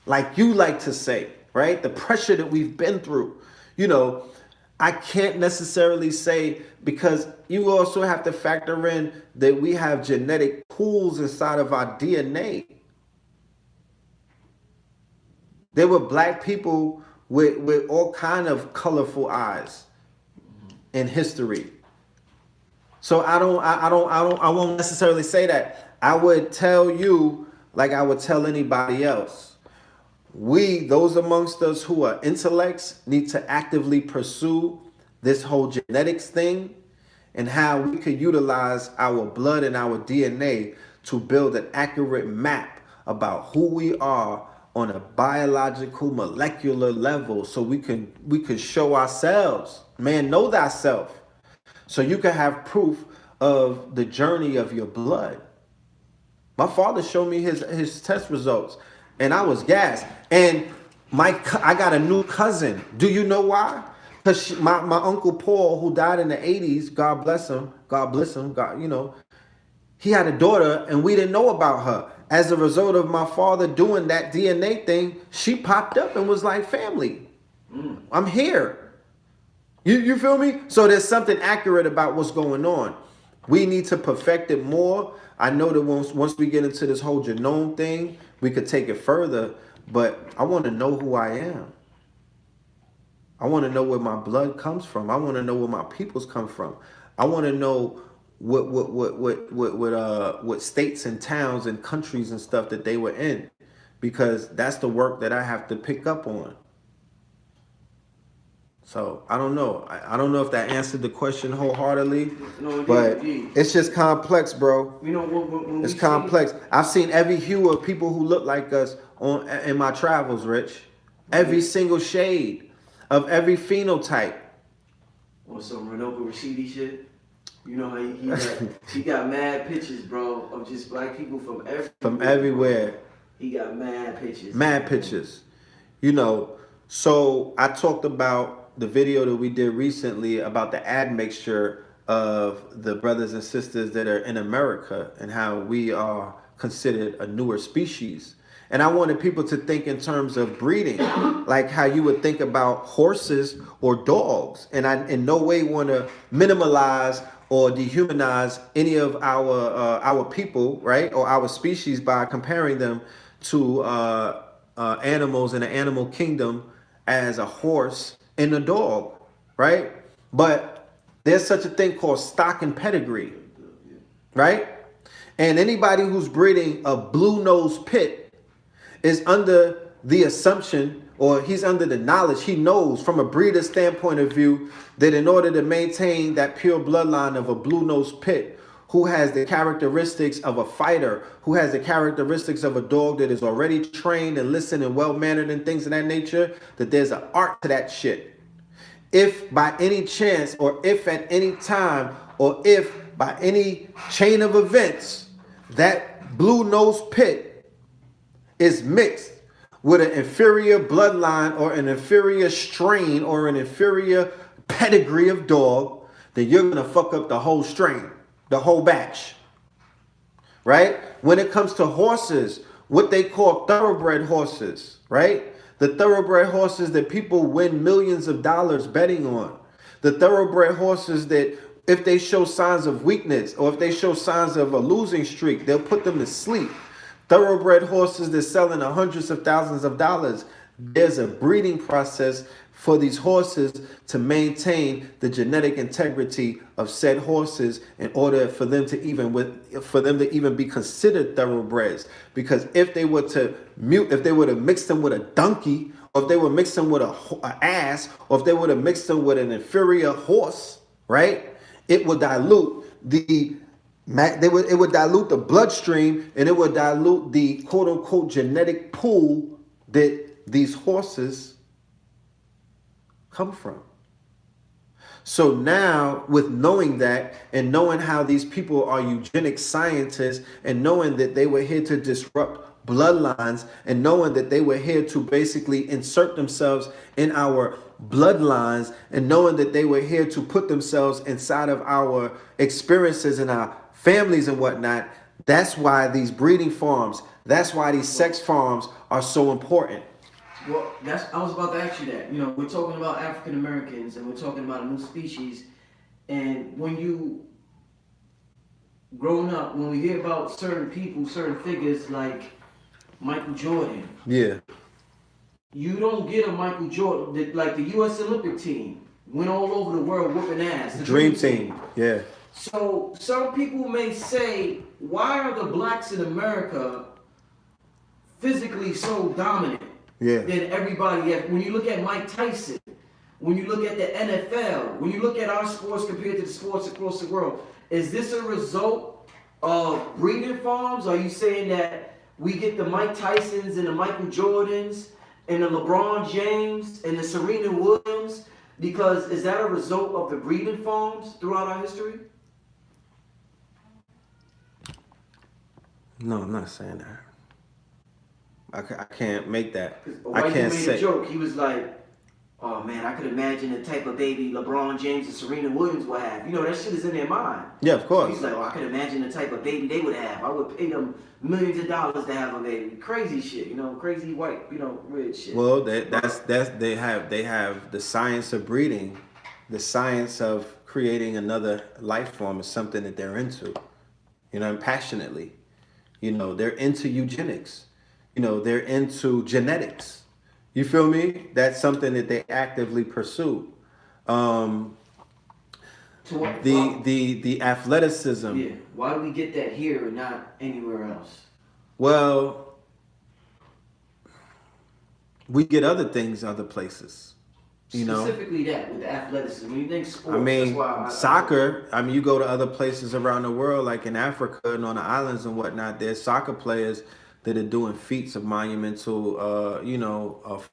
like you like to say, right? The pressure that we've been through, you know, I can't necessarily say, because you also have to factor in that we have genetic pools inside of our DNA. There were black people with all kind of colorful eyes in history. So I won't necessarily say that. I would tell you, like I would tell anybody else, we, those amongst us who are intellects, need to actively pursue this whole genetics thing and how we could utilize our blood and our DNA to build an accurate map about who we are on a biological molecular level, so we can show ourselves, man, know thyself, so you can have proof of the journey of your blood. My father showed me his test results and I was gassed. And I got a new cousin. Do you know why? Because my Uncle Paul, who died in the 80s, God bless him, God, you know, he had a daughter and we didn't know about her. As a result of my father doing that DNA thing, she popped up and was like, family, I'm here. You feel me? So there's something accurate about what's going on. We need to perfect it more. I know that once we get into this whole genome thing, we could take it further, but I want to know who I am. I want to know where my blood comes from. I want to know where my peoples come from. I want to know what states and towns and countries and stuff that they were in, because that's the work that I have to pick up on. So I don't know. I don't know if that answered the question wholeheartedly, but it's just complex, bro. You know, when it's complex. I've seen every hue of people who look like us in my travels, Rich. Every single shade of every phenotype. On some Renoka Rashidi shit. You know how he got mad pictures, bro, of just black people from everywhere. He got mad pictures. Mad pictures. You know, so I talked about the video that we did recently about the admixture of the brothers and sisters that are in America and how we are considered a newer species. And I wanted people to think in terms of breeding, like how you would think about horses or dogs. And I in no way want to minimalize or dehumanize any of our people, right, or our species by comparing them to animals in the animal kingdom as a horse and a dog, right? But there's such a thing called stock and pedigree, right? And anybody who's breeding a blue-nosed pit is under the assumption, or he's under the knowledge, he knows from a breeder standpoint of view, that in order to maintain that pure bloodline of a blue-nosed pit, who has the characteristics of a fighter, who has the characteristics of a dog that is already trained and listened and well-mannered and things of that nature, that there's an art to that shit. If by any chance, or if at any time, or if by any chain of events, that blue-nosed pit is mixed with an inferior bloodline or an inferior strain or an inferior pedigree of dog, then you're gonna fuck up the whole strain, the whole batch, right? When it comes to horses, what they call thoroughbred horses, right? The thoroughbred horses that people win millions of dollars betting on. The thoroughbred horses that if they show signs of weakness or if they show signs of a losing streak, they'll put them to sleep. Thoroughbred horses that selling hundreds of thousands of dollars. There's a breeding process for these horses to maintain the genetic integrity of said horses in order for them to even be considered thoroughbreds. Because if they were to mix them with a donkey, or if they would mix them with a ass, or if they would have mixed them with an inferior horse, right? It would dilute it would dilute the bloodstream, and it would dilute the quote unquote genetic pool that these horses come from. So now, with knowing that and knowing how these people are eugenic scientists and knowing that they were here to disrupt bloodlines and knowing that they were here to basically insert themselves in our bloodlines and knowing that they were here to put themselves inside of our experiences and our families and whatnot, that's why these breeding farms, that's why these sex farms are so important. Well, I was about to ask you that. You know, we're talking about African Americans and we're talking about a new species. And when you growing up, when we hear about certain people, certain figures like Michael Jordan, yeah, you don't get a Michael Jordan like the U.S. Olympic team went all over the world whooping ass. The Dream team, yeah. So some people may say, why are the blacks in America physically so dominant? Yeah. Than everybody else. When you look at Mike Tyson, when you look at the NFL, when you look at our sports compared to the sports across the world, is this a result of breeding farms? Are you saying that we get the Mike Tysons and the Michael Jordans and the LeBron James and the Serena Williams? Because is that a result of the breeding farms throughout our history? No, I'm not saying that. I can't make that. I can't say. A joke. He was like, "Oh man, I could imagine the type of baby LeBron James and Serena Williams would have." You know, that shit is in their mind. Yeah, of course. So he's like, "Oh, I could imagine the type of baby they would have. I would pay them millions of dollars to have a baby." Crazy shit, you know, crazy white, you know, red shit. Well, they have the science of breeding, the science of creating another life form is something that they're into, you know, and passionately. You know, they're into eugenics. You know, they're into genetics. You feel me? That's something that they actively pursue. The athleticism. Yeah. Why do we get that here and not anywhere else? Well, we get other things other places. You know, specifically that with the athleticism. When you think sports, I mean, that's why soccer. I mean, you go to other places around the world, like in Africa and on the islands and whatnot. There's soccer players that are doing feats of monumental,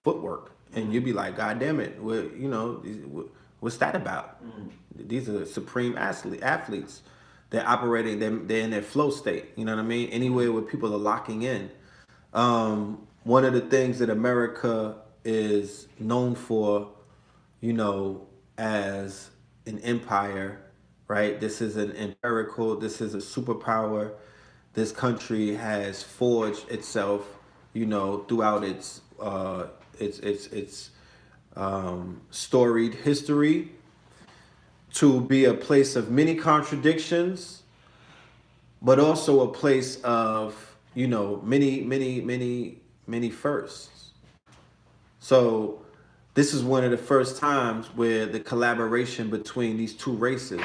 footwork, and you'd be like, God damn it, what's that about? Mm-hmm. These are supreme athletes. They're operating. They're in their flow state. You know what I mean? Anywhere where people are locking in. One of the things that America is known for, you know, as an empire, right? This is an empirical. This is a superpower. This country has forged itself, you know, throughout its storied history to be a place of many contradictions, but also a place of, you know, many firsts. So this is one of the first times where the collaboration between these two races,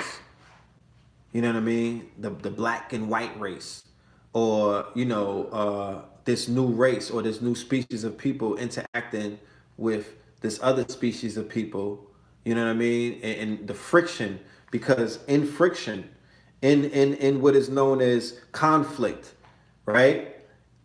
you know what I mean? The black and white race, or, you know, this new race or this new species of people interacting with this other species of people, you know what I mean? And the friction, because in friction, in what is known as conflict, right?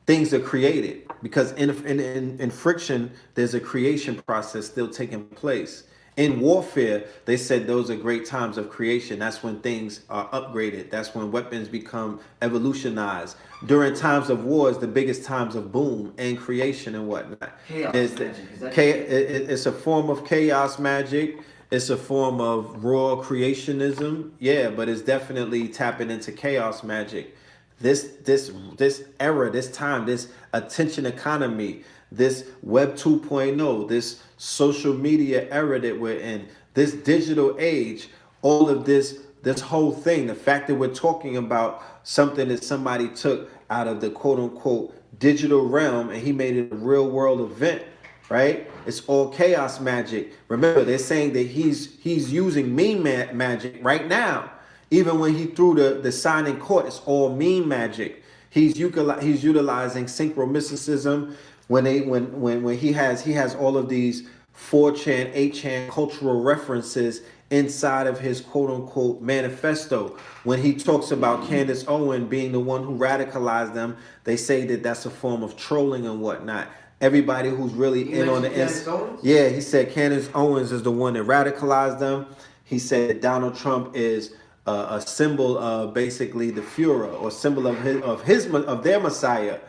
Things are created, because in friction, there's a creation process still taking place. In warfare, they said those are great times of creation. That's when things are upgraded. That's when weapons become evolutionized. During times of wars, the biggest times of boom and creation and whatnot. It's a form of chaos magic. It's a form of raw creationism. Yeah, but it's definitely tapping into chaos magic. this era, this time, this attention economy, this Web 2.0, this social media era that we're in, this digital age, all of this whole thing, the fact that we're talking about something that somebody took out of the quote unquote digital realm and he made it a real world event, right? It's all chaos magic. Remember, they're saying that he's using magic right now. Even when he threw the sign in court, it's all meme magic. He's utilizing synchromysticism when he has all of these 4chan, 8chan cultural references inside of his quote unquote manifesto. When he talks about Candace Owen being the one who radicalized them, they say that that's a form of trolling and whatnot. Everybody who's really in on the inside. Yeah, he said Candace Owens is the one that radicalized them. He said Donald Trump is a symbol of basically the Führer, or symbol of their Messiah.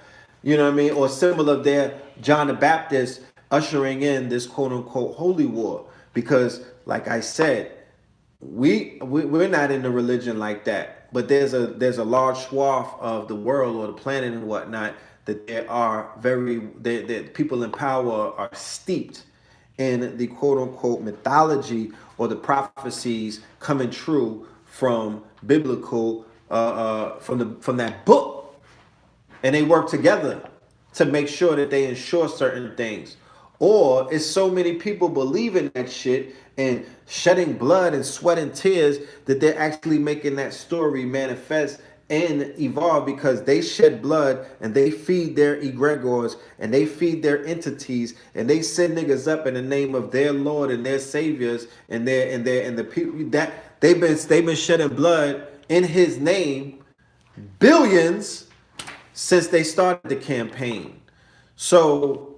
You know what I mean? Or symbol of their John the Baptist ushering in this quote unquote holy war. Because like I said, we're not in a religion like that. But there's a large swath of the world or the planet and whatnot that there are that people in power are steeped in the quote unquote mythology or the prophecies coming true from biblical from that book, and they work together to make sure that they ensure certain things. Or it's so many people believing that shit and shedding blood and sweat and tears that they're actually making that story manifest and evolve, because they shed blood and they feed their egregores and they feed their entities and they send niggas up in the name of their Lord and their saviors and the people that they've been shedding blood in his name, billions, since they started the campaign. So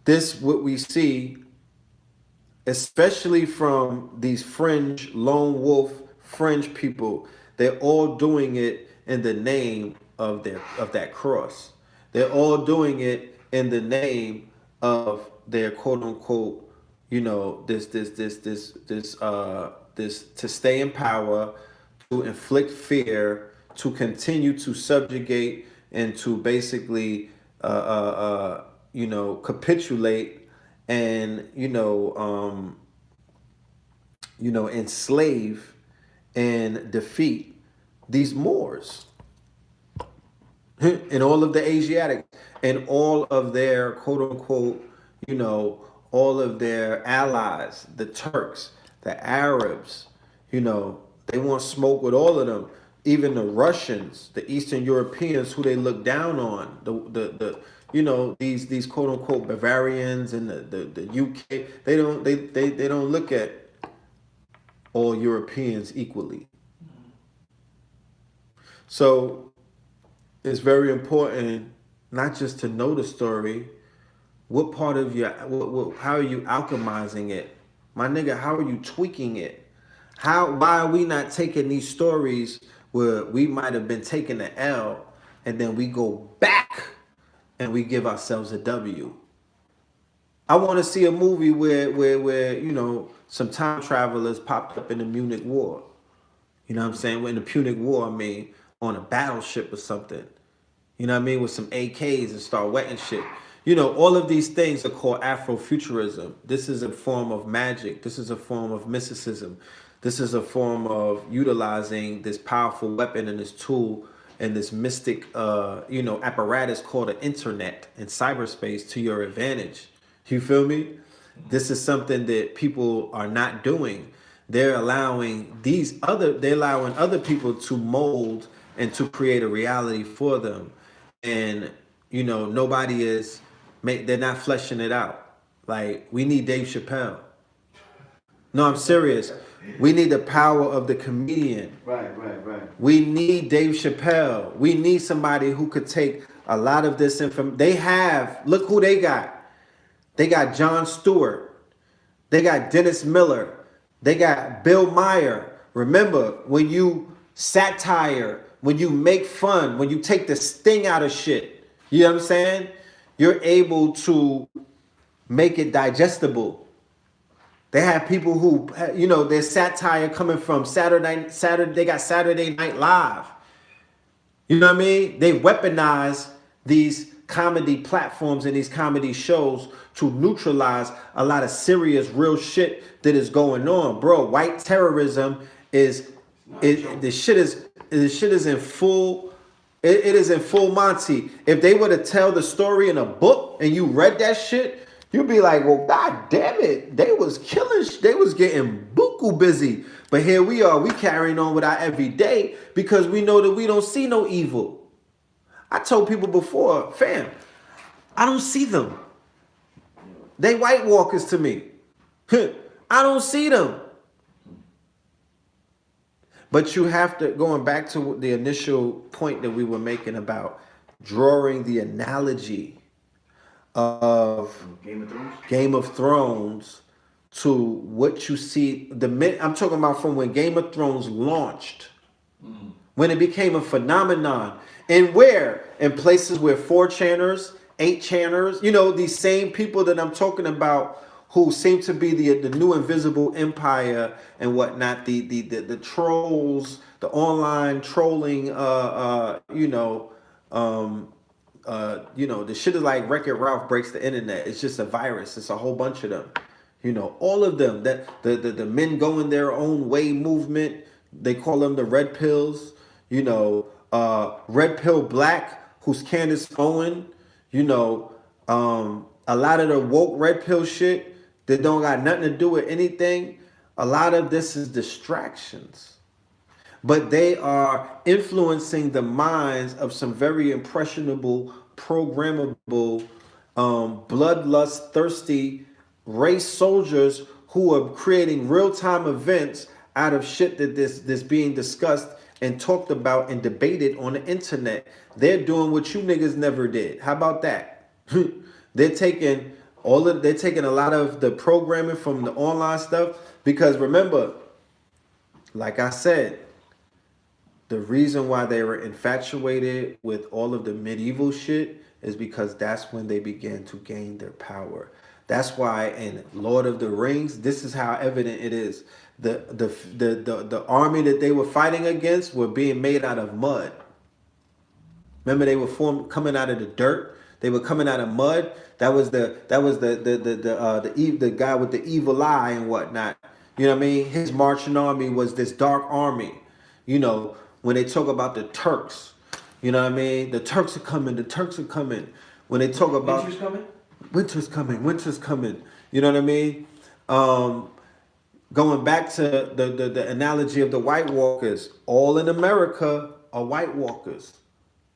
this what we see, especially from these fringe lone wolf fringe people. They're all doing it in the name of that cross. They're all doing it in the name of their quote unquote, this to stay in power, to inflict fear, to continue to subjugate, and to basically capitulate and enslave and defeat these Moors and all of the Asiatics and all of their quote unquote, all of their allies, the Turks, the Arabs, they want smoke with all of them. Even the Russians, the Eastern Europeans, who they look down on, these quote unquote Bavarians and the UK, they don't look at all Europeans equally. So it's very important not just to know the story. What part of how are you alchemizing it? My nigga, how are you tweaking it? Why are we not taking these stories where we might have been taking the L and then we go back and we give ourselves a W? I want to see a movie where some time travelers popped up in the Munich War. You know what I'm saying? In the Punic War, on a battleship or something. You know what I mean? With some AKs and start wetting shit. All of these things are called Afrofuturism. This is a form of magic. This is a form of mysticism. This is a form of utilizing this powerful weapon and this tool and this mystic, apparatus called the internet and cyberspace to your advantage. You feel me? This is something that people are not doing. They're allowing other people to mold and to create a reality for them. And, they're not fleshing it out. Like, we need Dave Chappelle. No, I'm serious. We need the power of the comedian. Right. We need Dave Chappelle. We need somebody who could take a lot of this information. Look who they got. They got Jon Stewart. They got Dennis Miller. They got Bill Maher. Remember, when you satire, when you make fun, when you take the sting out of shit, you know what I'm saying? You're able to make it digestible. They have people who, their satire coming from Saturday. They got Saturday Night Live. You know what I mean? They weaponize these comedy platforms and these comedy shows to neutralize a lot of serious, real shit that is going on, bro. White terrorism is the shit is in full. It is in full Monty. If they were to tell the story in a book and you read that shit, you'd be like, well, god damn it, they was killing. They was getting buku busy. But here we are, we carrying on with our everyday because we know that we don't see no evil. I told people before, fam, I don't see them. They white walkers to me. I don't see them. But you have to, going back to the initial point that we were making about drawing the analogy of Game of Thrones to what you see. I'm talking about from when Game of Thrones launched, when it became a phenomenon, and where in places where 4chaners, 8chaners, you know, these same people that I'm talking about who seem to be the new invisible empire and whatnot, the trolls, the online trolling, the shit is like Wreck-It Ralph breaks the internet. It's just a virus. It's a whole bunch of them. You know, all of them. That the men going their own way movement. They call them the red pills. You know, Red Pill Black, who's Candace Owen. You know, a lot of the woke red pill shit that don't got nothing to do with anything. A lot of this is distractions. But they are influencing the minds of some very impressionable, programmable, bloodlust, thirsty race soldiers who are creating real-time events out of shit that this being discussed and talked about and debated on the internet. They're doing what you niggas never did. How about that? They're taking a lot of the programming from the online stuff because remember, like I said, the reason why they were infatuated with all of the medieval shit is because that's when they began to gain their power. That's why in Lord of the Rings, this is how evident it is. The army that they were fighting against were being made out of mud. Remember, they were coming out of the dirt. They were coming out of mud. That was the guy with the evil eye and whatnot. You know what I mean? His marching army was this dark army. You know, when they talk about the Turks, you know what I mean? The Turks are coming. The Turks are coming. When they talk about Winter's coming. Winter's coming. Winter's coming. You know what I mean? Going back to the analogy of the White Walkers, all in America are White Walkers.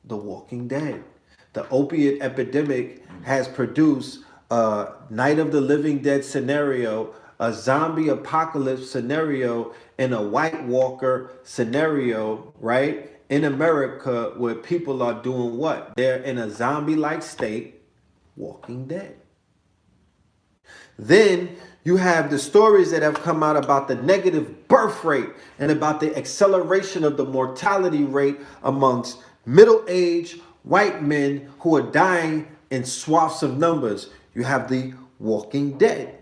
The Walking Dead. The opiate epidemic has produced a Night of the Living Dead scenario, a zombie apocalypse scenario, and a White Walker scenario, right? In America, where people are doing what? They're in a zombie-like state, walking dead. Then you have the stories that have come out about the negative birth rate and about the acceleration of the mortality rate amongst middle-aged white men who are dying in swaths of numbers. You have the Walking Dead.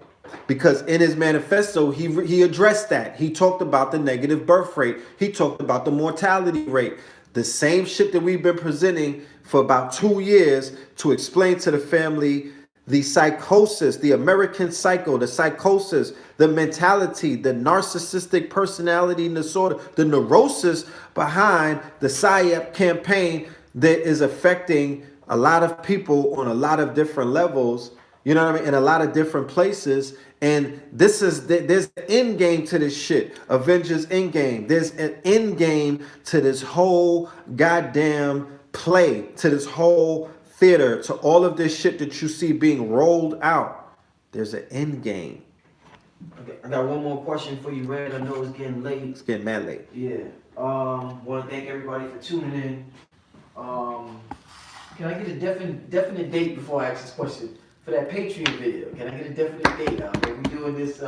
Because in his manifesto, he addressed that. He talked about the negative birth rate. He talked about the mortality rate. The same shit that we've been presenting for about 2 years to explain to the family the psychosis, the American psycho, the psychosis, the mentality, the narcissistic personality disorder, the neurosis behind the PSYOP campaign that is affecting a lot of people on a lot of different levels, you know what I mean, in a lot of different places. And there's an end game to this shit. Avengers Endgame. There's an end game to this whole goddamn play, to this whole theater, to all of this shit that you see being rolled out. There's an end game. Okay, I got one more question for you, Red. I know it's getting late. It's getting mad late. Yeah. Want to thank everybody for tuning in. Can I get a definite date before I ask this question for that Patreon video? Can I get a definite date? Are we doing this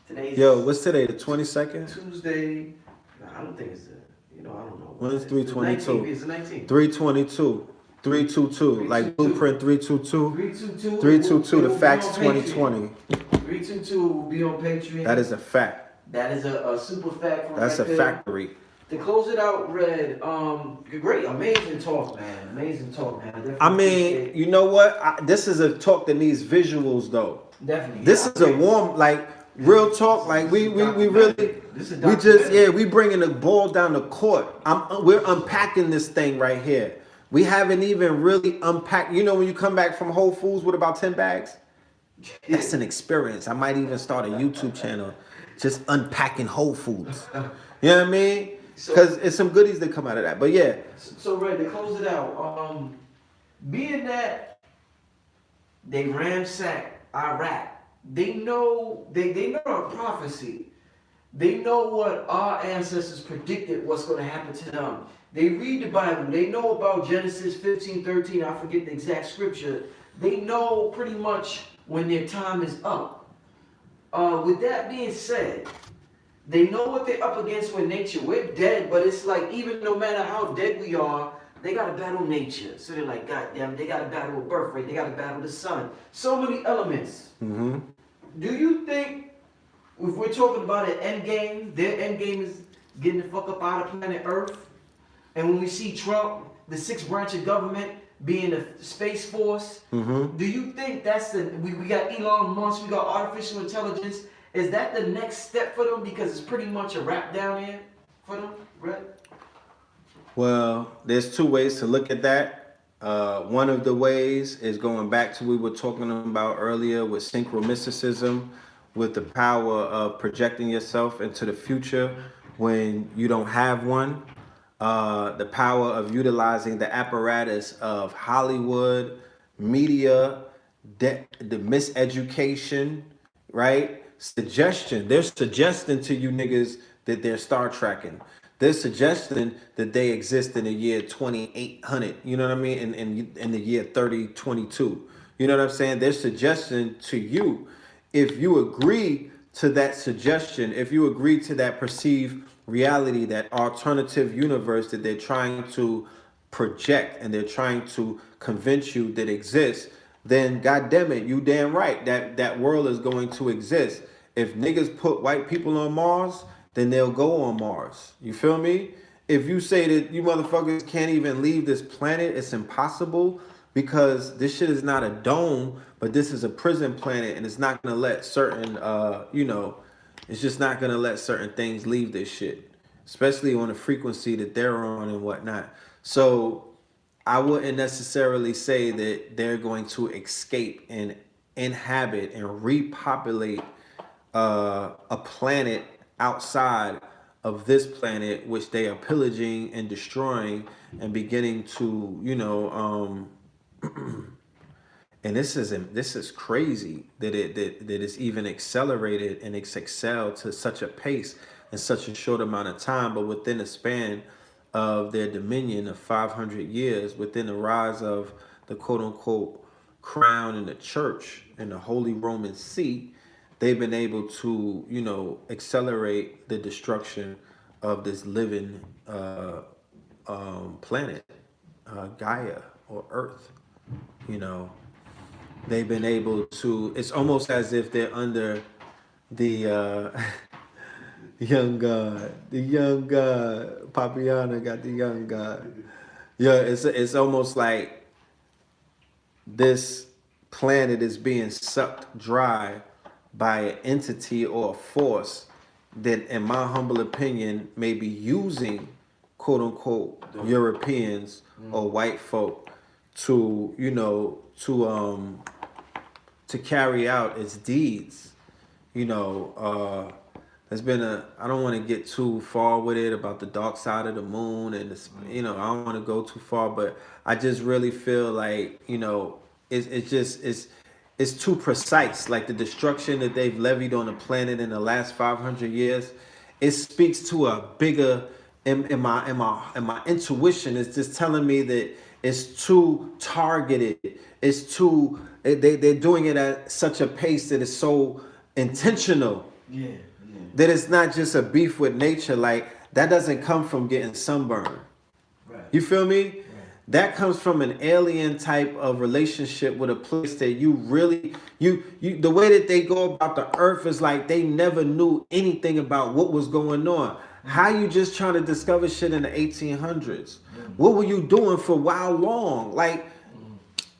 today's? Yo, what's today? The 22nd? Tuesday. No, I don't think it's I don't know. When is 322? It's the 19th. 322. 322. Like Blueprint 322. 322. 322. The Facts 2020. 322 will be on Patreon. That is a fact. That is a super fact. That's a factory. To close it out, Red, great, amazing talk, man. Amazing talk, man. I mean, you know what? This is a talk that needs visuals, though. Definitely. This is a warm, like, real talk. Like, we really, we just, we bringing the ball down the court. We're unpacking this thing right here. We haven't even really unpacked. You know, when you come back from Whole Foods with about 10 bags, that's an experience. I might even start a YouTube channel just unpacking Whole Foods. You know what I mean? Because it's some goodies that come out of that. But yeah. So Red, to close it out, being that they ransack Iraq, they know a prophecy. They know what our ancestors predicted what's going to happen to them. They read the Bible. They know about Genesis 15:13. I forget the exact scripture. They know pretty much when their time is up. With that being said, they know what they're up against with nature. We're dead, but it's like even no matter how dead we are, they got to battle nature. So they're like, God damn, they got to battle a birth rate. They got to battle the sun. So many elements. Mm-hmm. Do you think, if we're talking about an end game, their end game is getting the fuck up out of planet Earth? And when we see Trump, the sixth branch of government, being the Space Force, do you think that's we got Elon Musk, we got artificial intelligence, is that the next step for them? Because it's pretty much a wrap down here for them, right? Well, there's two ways to look at that. One of the ways is going back to what we were talking about earlier with synchromysticism, with the power of projecting yourself into the future when you don't have one. The power of utilizing the apparatus of Hollywood, media, the miseducation, right? Suggestion. They're suggesting to you niggas that they're Star Trekking. They're suggesting that they exist in the year 2800. You know what I mean? In the year 3022. You know what I'm saying? They're suggesting to you, if you agree to that suggestion, if you agree to that perceived reality, that alternative universe that they're trying to project and they're trying to convince you that exists, then goddamn it, you damn right that world is going to exist. If niggas put white people on Mars, then they'll go on Mars. You feel me? If you say that you motherfuckers can't even leave this planet, it's impossible because this shit is not a dome, but this is a prison planet and it's not gonna let certain, it's just not gonna let certain things leave this shit, especially on the frequency that they're on and whatnot. So I wouldn't necessarily say that they're going to escape and inhabit and repopulate a planet outside of this planet, which they are pillaging and destroying and beginning to, and this is crazy that it's even accelerated and it's excelled to such a pace in such a short amount of time, but within a span of their dominion of 500 years, within the rise of the quote unquote crown and the church and the Holy Roman See, they've been able to, accelerate the destruction of this living planet, Gaia or Earth. They've been able to, it's almost as if they're under the young God. The young God. Papiana got the young God. Yeah, it's almost like this planet is being sucked dry by an entity or a force that, in my humble opinion, may be using quote unquote Europeans or white folk to, to carry out its deeds. There's been I don't want to get too far with it about the dark side of the moon and I don't want to go too far, but I just really feel like, it's too precise. Like the destruction that they've levied on the planet in the last 500 years, it speaks to a bigger, in my intuition, it's just telling me that it's too targeted. It's too, they're doing it at such a pace that is so intentional. Yeah. That it's not just a beef with nature. Like that doesn't come from getting sunburned. Right. You feel me? Right. that comes from an alien type of relationship with a place that you really you the way that they go about the earth is like they never knew anything about what was going on. How you just trying to discover shit in the 1800s? What were you doing for how long? Like,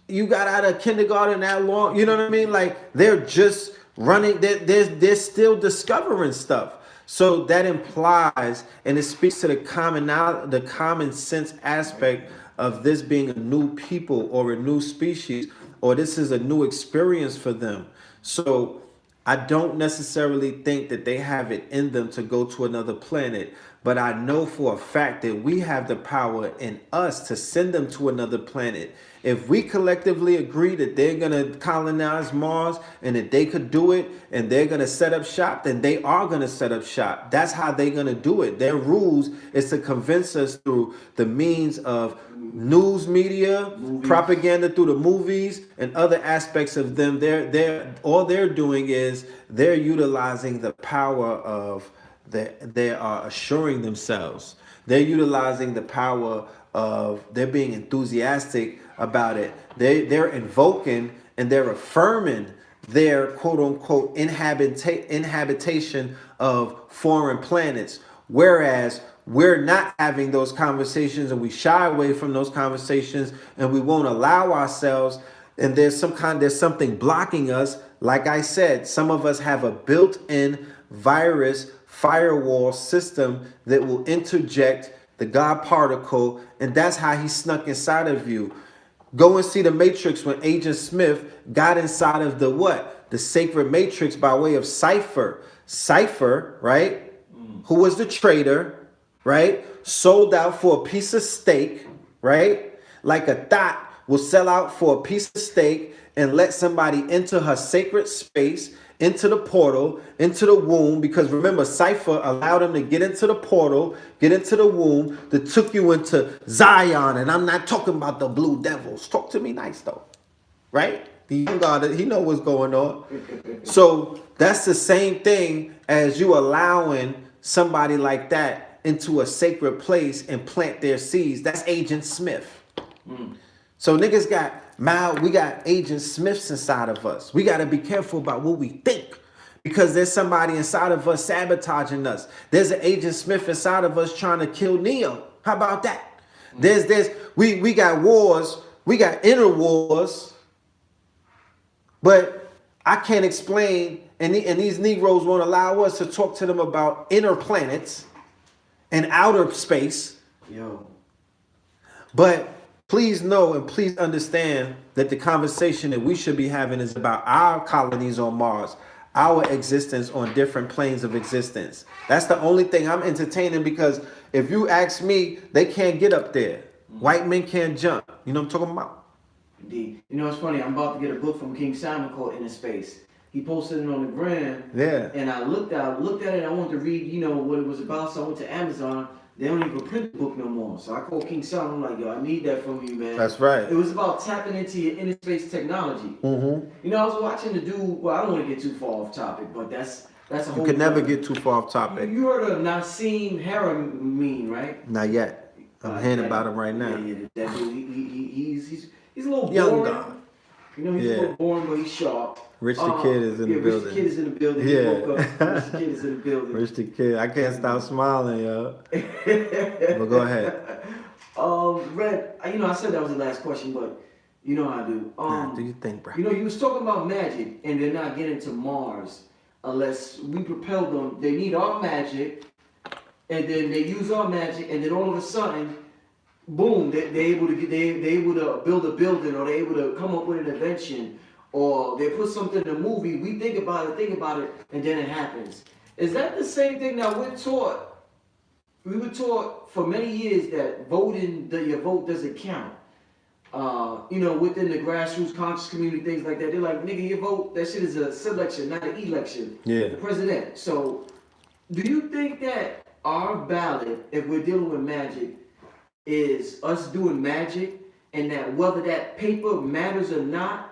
you got out of kindergarten that long, you know what I mean? Like, they're just running, they're still discovering stuff. So that implies, and it speaks to the common sense aspect of this being a new people or a new species, or this is a new experience for them. So I don't necessarily think that they have it in them to go to another planet, but I know for a fact that we have the power in us to send them to another planet. If we collectively agree that they're going to colonize Mars and that they could do it and they're going to set up shop, then they are going to set up shop. That's how they're going to do it. Their rules is to convince us through the means of news media, propaganda through the movies, and other aspects of them. All they're doing is they're utilizing the power of they are assuring themselves. They're utilizing the power of they're being enthusiastic about it. They're invoking and they're affirming their quote unquote inhabitation of foreign planets, whereas we're not having those conversations and we shy away from those conversations and we won't allow ourselves, and there's something blocking us. Like I said, some of us have a built-in virus firewall system that will interject the God particle, and that's how he snuck inside of you. Go and see the Matrix when Agent Smith got inside of the what? The sacred matrix by way of Cypher. Cypher, right? Who was the traitor, right? Sold out for a piece of steak, right? Like a thought will sell out for a piece of steak and let somebody into her sacred space, into the portal, into the womb, because remember, Cypher allowed him to get into the portal, get into the womb, that took you into Zion. And I'm not talking about the Blue Devils. Talk to me nice though, right? The young God, he know what's going on. So that's the same thing as you allowing somebody like that into a sacred place and plant their seeds. That's Agent Smith. So niggas we got Agent Smiths inside of us. We got to be careful about what we think, because there's somebody inside of us sabotaging us. There's an Agent Smith inside of us trying to kill Neo. How about that? We got wars, we got inner wars, but I can't explain, and these Negroes won't allow us to talk to them about inner planets and outer space. Yo. But please know and please understand that the conversation that we should be having is about our colonies on Mars, our existence on different planes of existence. That's the only thing I'm entertaining, because if you ask me, they can't get up there. White men can't jump. You know what I'm talking about? Indeed. You know, it's funny. I'm about to get a book from King Simon called Inner Space. He posted it on the gram. Yeah. And I looked at it. I wanted to read, you know, what it was about. So I went to Amazon. They don't even print the book no more. So I called King Simon. I'm like, yo, I need that from you, man. That's right. It was about tapping into your inner space technology. You know, I was watching the dude. Well, I don't want to get too far off topic, but that's a whole. You could never get too far off topic. You heard of Nassim Haramein, right? Not yet. I'm hearing about him right now. Yeah, that dude, he's a little Young boring. God. You know, he's a little boring, but he's sharp. Rich the Kid is in the building. Rich the Kid is in the building. Yeah. He woke up. Rich the Kid is in the building. Rich the Kid. I can't stop smiling, yo. But go ahead. Red, you know, I said that was the last question, but you know how I do. Do you think, bro? You know, you was talking about magic, and they're not getting to Mars unless we propel them. They need our magic, and then they use our magic, and then all of a sudden, boom, they're able to build a building, or they're able to come up with an invention, or they put something in a movie. We think about it, and then it happens. Is that the same thing that we're taught? We were taught for many years that your vote doesn't count. You know, within the grassroots conscious community, things like that. They're like, nigga, your vote, that shit is a selection, not an election. Yeah. The president. So, do you think that our ballot, if we're dealing with magic, is us doing magic, and that whether that paper matters or not,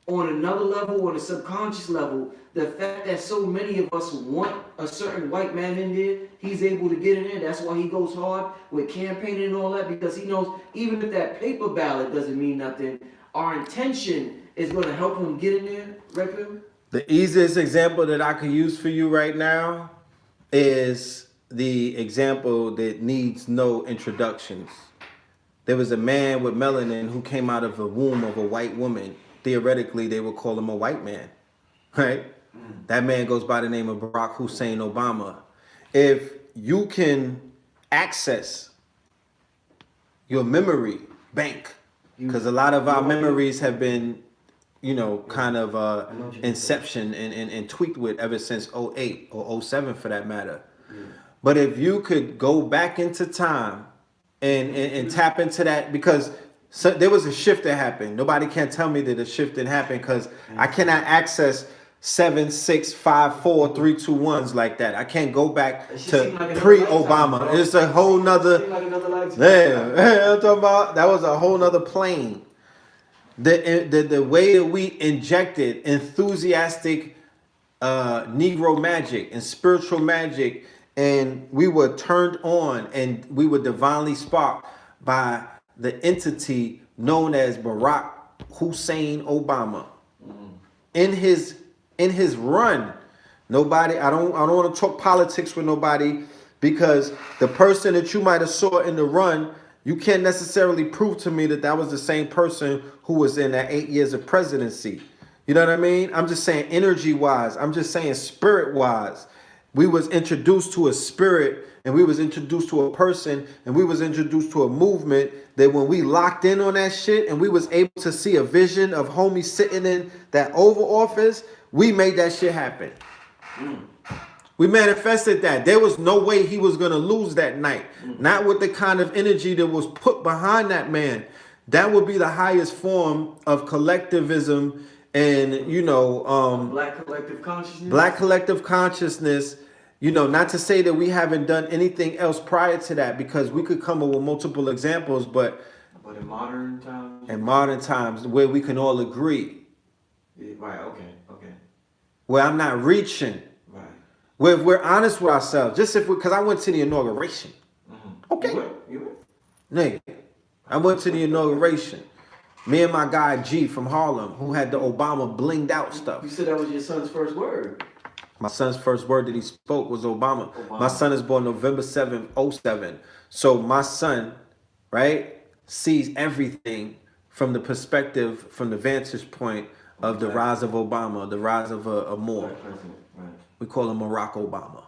on another level, on a subconscious level, the fact that so many of us want a certain white man in there, he's able to get in there. That's why he goes hard with campaigning and all that, because he knows even if that paper ballot doesn't mean nothing, our intention is going to help him get in there. Right, Bill? The easiest example that I could use for you right now is the example that needs no introductions. There was a man with melanin who came out of the womb of a white woman. Theoretically, they would call him a white man, right? That man goes by the name of Barack Hussein Obama. If you can access your memory bank, because a lot of our memories have been, you know, kind of inception and tweaked with ever since '08 or '07 for that matter. But if you could go back into time and tap into that, because there was a shift that happened. Nobody can tell me that a shift didn't happen, because I cannot access 7, 6, 5, 4, 3, 2, 1s like that. I can't go back to like pre-Obama. It's a whole nother. Like another lifetime. Yeah, I'm talking about that was a whole nother plane. The way that we injected enthusiastic Negro magic and spiritual magic, and we were turned on and we were divinely sparked by the entity known as Barack Hussein Obama. In his run, nobody, I don't want to talk politics with nobody, because the person that you might have saw in the run, you can't necessarily prove to me that that was the same person who was in that 8 years of presidency. You know what I mean? I'm just saying energy wise. I'm just saying spirit wise. We was introduced to a spirit, and we was introduced to a person, and we was introduced to a movement that when we locked in on that shit and we was able to see a vision of homies sitting in that Oval Office, we made that shit happen. We manifested that. There was no way he was going to lose that night. Not with the kind of energy that was put behind that man. That would be the highest form of collectivism and, you know, Black collective consciousness. Black collective consciousness. You know, not to say that we haven't done anything else prior to that, because we could come up with multiple examples, but in modern times. In modern times, where we can all agree. Right. Okay. Where I'm not reaching. Right. Where we're honest with ourselves. Just if because I went to the inauguration. Okay. You went? Nigga, I went to the inauguration. Me and my guy G from Harlem, who had the Obama blinged out stuff. You said that was your son's first word. My son's first word that he spoke was Obama. My son is born November 7th, '07. So my son, right, sees everything from the perspective, from the vantage point of the rise of Obama, the rise of a Moore. Right. We call him Barack Obama.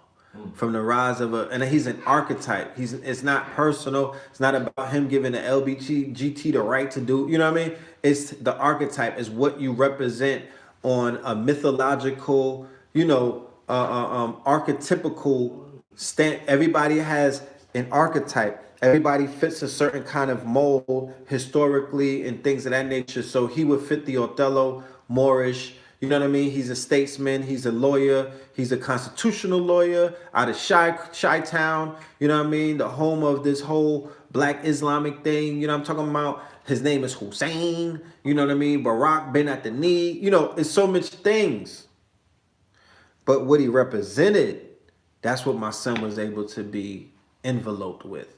From the rise of and he's an archetype. It's not personal. It's not about him giving the LBGT the right to do, you know what I mean? It's the archetype is what you represent on a mythological, you know, archetypical stand. Everybody has an archetype. Everybody fits a certain kind of mold historically and things of that nature. So he would fit the Othello, Moorish. You know what I mean? He's a statesman. He's a lawyer. He's a constitutional lawyer out of Chi-Town. You know what I mean? The home of this whole Black Islamic thing. You know what I'm talking about? His name is Hussein. You know what I mean? Barack been at the knee. You know, it's so much things. But what he represented, that's what my son was able to be enveloped with.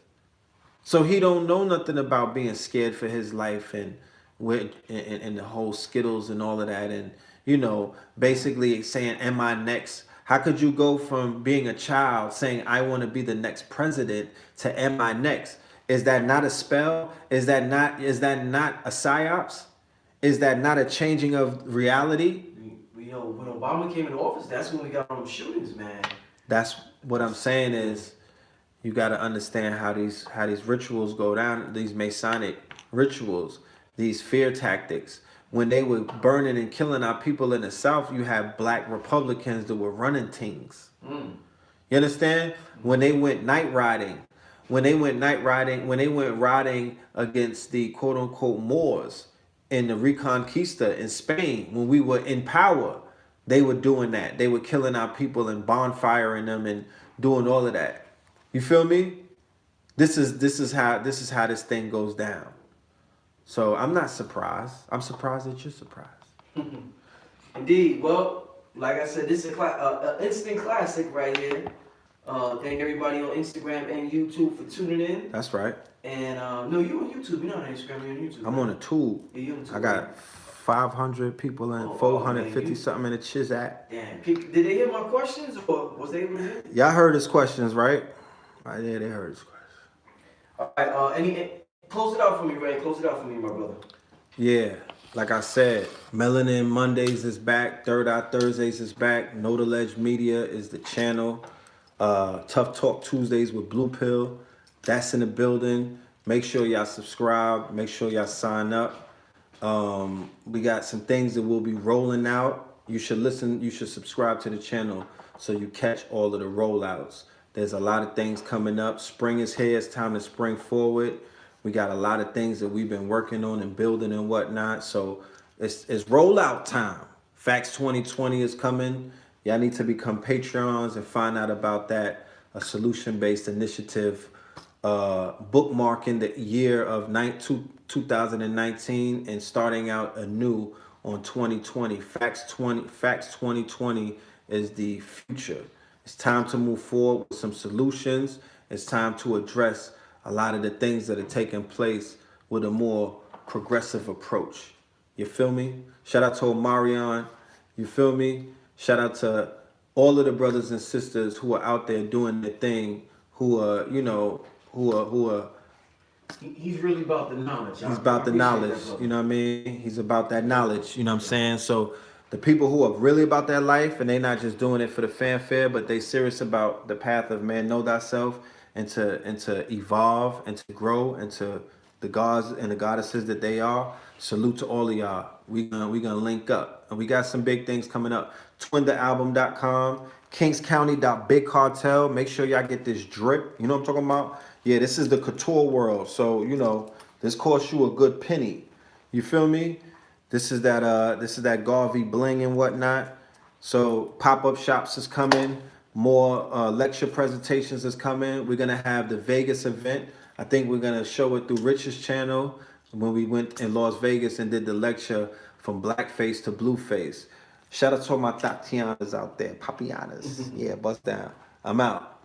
So he don't know nothing about being scared for his life and the whole Skittles and all of that. And, you know, basically saying, am I next? How could you go from being a child saying, I want to be the next president to am I next? Is that not a spell? Is that not a psyops? Is that not a changing of reality? You know, when Obama came into office, that's when we got all them shootings, man. That's what I'm saying is you got to understand how these rituals go down, these Masonic rituals, these fear tactics. When they were burning and killing our people in the South, you had Black Republicans that were running things. You understand? When they went night riding, when they went riding against the quote unquote Moors in the Reconquista in Spain, when we were in power, they were doing that. They were killing our people and bonfiring them and doing all of that. You feel me? This is how this thing goes down. So I'm not surprised. I'm surprised that you're surprised. Indeed. Well, like I said, this is an instant classic right here. Thank everybody on Instagram and YouTube for tuning in. That's right. And no, you on YouTube. You're not on Instagram. You're on YouTube. I'm on a tube. Yeah, you on YouTube. I got 500 people and 450 something in the Chizat. Damn. Did they hear my questions or was they able to hear? Y'all heard his questions, right? Right there, they heard his questions. All right. Close it out for me, Ray. Close it out for me, my brother. Yeah, like I said, Melanin Mondays is back. Third Eye Thursdays is back. Know the Ledge Media is the channel. Tough Talk Tuesdays with Blue Pill. That's in the building. Make sure y'all subscribe. Make sure y'all sign up. We got some things that will be rolling out. You should listen. You should subscribe to the channel so you catch all of the rollouts. There's a lot of things coming up. Spring is here. It's time to spring forward. We got a lot of things that we've been working on and building and whatnot. So it's rollout time. Facts 2020 is coming. Y'all need to become Patreons and find out about that. A solution-based initiative, bookmarking the year of 2019 and starting out anew on 2020. Facts 2020 is the future. It's time to move forward with some solutions. It's time to address a lot of the things that are taking place with a more progressive approach. You feel me? Shout out to Omarion. You feel me? Shout out to all of the brothers and sisters who are out there doing their thing, who are, who are. He's really about the knowledge. He's about the knowledge, you know what I mean? He's about that knowledge, you know what I'm saying? So the people who are really about that life and they not just doing it for the fanfare, but they serious about the path of man, know thyself, and to evolve and to grow into the gods and the goddesses that they are. Salute to all of y'all. We gonna link up. And we got some big things coming up. TwinTheAlbum.com, KingsCounty.BigCartel. Make sure y'all get this drip. You know what I'm talking about? Yeah, this is the couture world. So, this costs you a good penny. You feel me? This is that Garvey bling and whatnot. So pop-up shops is coming. More lecture presentations is coming. We're gonna have the Vegas event. I think we're gonna show it through Rich's channel when we went in Las Vegas and did the lecture from blackface to blueface. Shout out to all my Tatianas out there, Papianas. Yeah, bust down. I'm out.